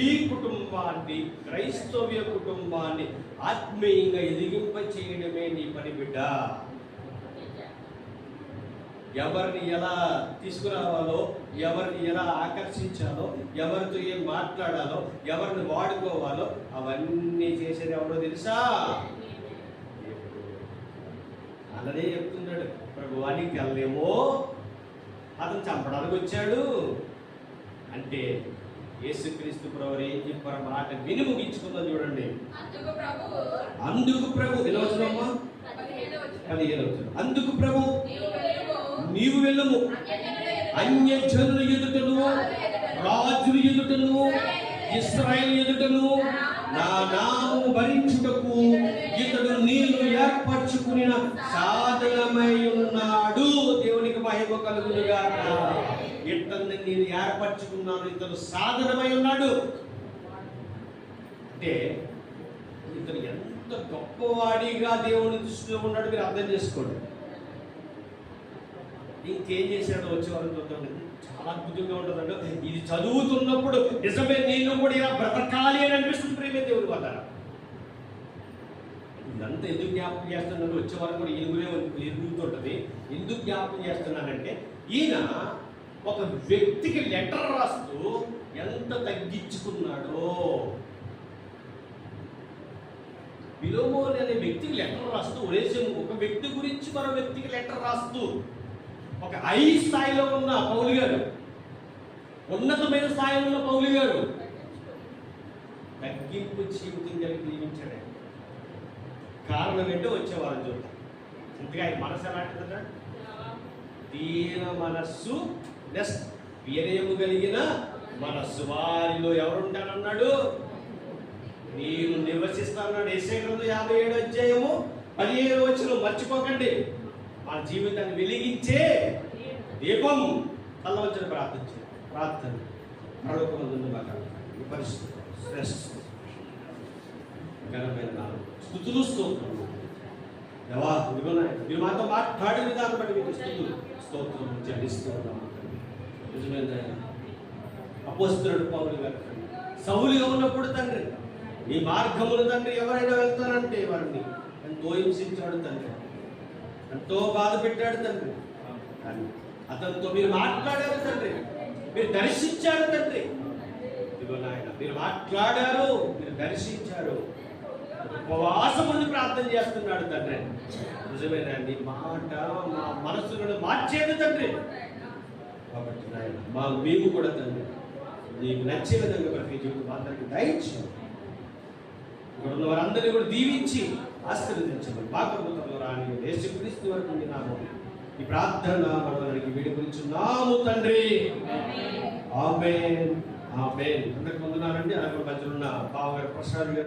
[SPEAKER 1] ఈ కుటుంబాన్ని, క్రైస్తవ్య కుటుంబాన్ని ఆత్మీయంగా ఎదిగింప చేయడమే నీ పని బిడ్డ. ఎవరిని ఎలా తీసుకురావాలో, ఎవరిని ఎలా ఆకర్షించాలో, ఎవరితో ఏం మాట్లాడాలో, ఎవరిని వాడుకోవాలో అవన్నీ చేసేది ఎవరో తెలుసా? అలానే చెప్తున్నాడు, ప్రభువానికి తెల్లేమో, అతను చంపడానికి వచ్చాడు అంటే యేసుక్రీస్తు ప్రభువు ఏం చెప్పారు మాట విని ముగించుకుందాం. చూడండి, అందుకు ప్రభు వినవచ్చునమ్మా 15 అందుకు ప్రభు నీవు వెళ్ళము, అన్యజనుల ఎదుటను, రాజుల ఎదుటను, ఇశ్రాయేలు ఎదుటను నా నామము భరించుటకు ఇతడు నేను ఏర్పరచుకుని సాధనమై ఉన్నాడు. దేవునికి మహిమ కలుగునుగాక. ఇతన్ని నేను ఏర్పరచుకున్నాను, ఇతను సాధనమై ఉన్నాడు. అంటే ఇతను ఎంత గొప్పవాడిగా దేవుని దృష్టిలో ఉన్నాడు మీరు అర్థం చేసుకోండి. ఇంకేం చేశాడో వచ్చేవారు చూద్దాం. చాలా అద్భుతంగా ఉంటుందండి. ఇది చదువుతున్నప్పుడు నిజమే నేను కూడా ఇలా బ్రతకాలి అని అనిపిస్తుంది. ప్రేమే దేవుడు వల్ల ఇదంతా ఎందుకు జ్ఞాపకం చేస్తున్నాడు? వచ్చేవారు కూడా ఎదుగుతుంటుంది. ఎందుకు జ్ఞాపకం చేస్తున్నానంటే ఈయన ఒక వ్యక్తికి లెటర్ రాస్తూ ఎంత తగ్గించుకున్నాడో. ఫిలోమోను అనే వ్యక్తికి లెటర్ రాస్తూ, ఒక వ్యక్తి గురించి మరో వ్యక్తికి లెటర్ రాస్తూ, ఒక హై స్థాయిలో ఉన్న పౌలు గారు, ఉన్నతమైన స్థాయిలో ఉన్న పౌలు గారు తగ్గింపు జీవితం కలిగి జీవించాడు. కారణం ఏంటో వచ్చేవారు చూద్దాం. ఇంతగా ఆయన మనసు ఎలాంటిదన్నా? దీన మనస్సు నెక్స్ట్ వినయము కలిగిన మనస్సు వారిలో ఎవరుంటానన్నాడు? నేను నివసిస్తానన్నాడు. యెషయా గ్రంథం 57 అధ్యాయము 17 వచనం మర్చిపోకండి. మన జీవితాన్ని వెలిగించే దీపం. కళ్ళవచ్చిన ప్రార్థన పరలోకమందున్న మా తండ్రి, పరిస్థితి ఘనమైన స్తుతులు స్తోత్రములు దేవా, మీరు మాతో మాట్లాడే విధానం బట్టి మీకు స్తోత్రం చెల్లిస్తూ ఉన్నాము. నిజమైన అపోస్తలుడు పౌలు గారు సౌలుగా ఉన్నప్పుడు తండ్రి ఈ మార్గములు తండ్రి ఎవరైనా వెళ్తానంటే వారిని ఎంతో హింసించాడు తండ్రి, ఎంతో బాధ పెట్టాడు తండ్రి. కానీ అతనితో మీరు మాట్లాడారు తండ్రి, మీరు దర్శించారు తండ్రి. ఇదిగో నాయన, మీరు మాట్లాడారు, మీరు దర్శించారు. ఉపవాసం ఉండి ప్రార్థన చేస్తున్నాడు తండ్రి. నిజమేనా? నీ మాట మా మనసులను మార్చేది తండ్రి. కాబట్టి నాయన మేము కూడా తండ్రి నీకు నచ్చే విధంగా ప్రతి జీవితం అందరికీ దయచేయండి. ఇక్కడ ఉన్న వారందరినీ కూడా దీవించి ఆశీర్వదించమని పాకృతంలో రాని యేసుక్రీస్తు వరకు ఈ ప్రార్థన మనకి వేడుకొనిచున్నాము తండ్రి. ఆమేన్ ఆమేన్. అందరికి వందనాలండి. అలాగే మధ్యలో ఉన్న బావగారు ప్రసాద్ గారు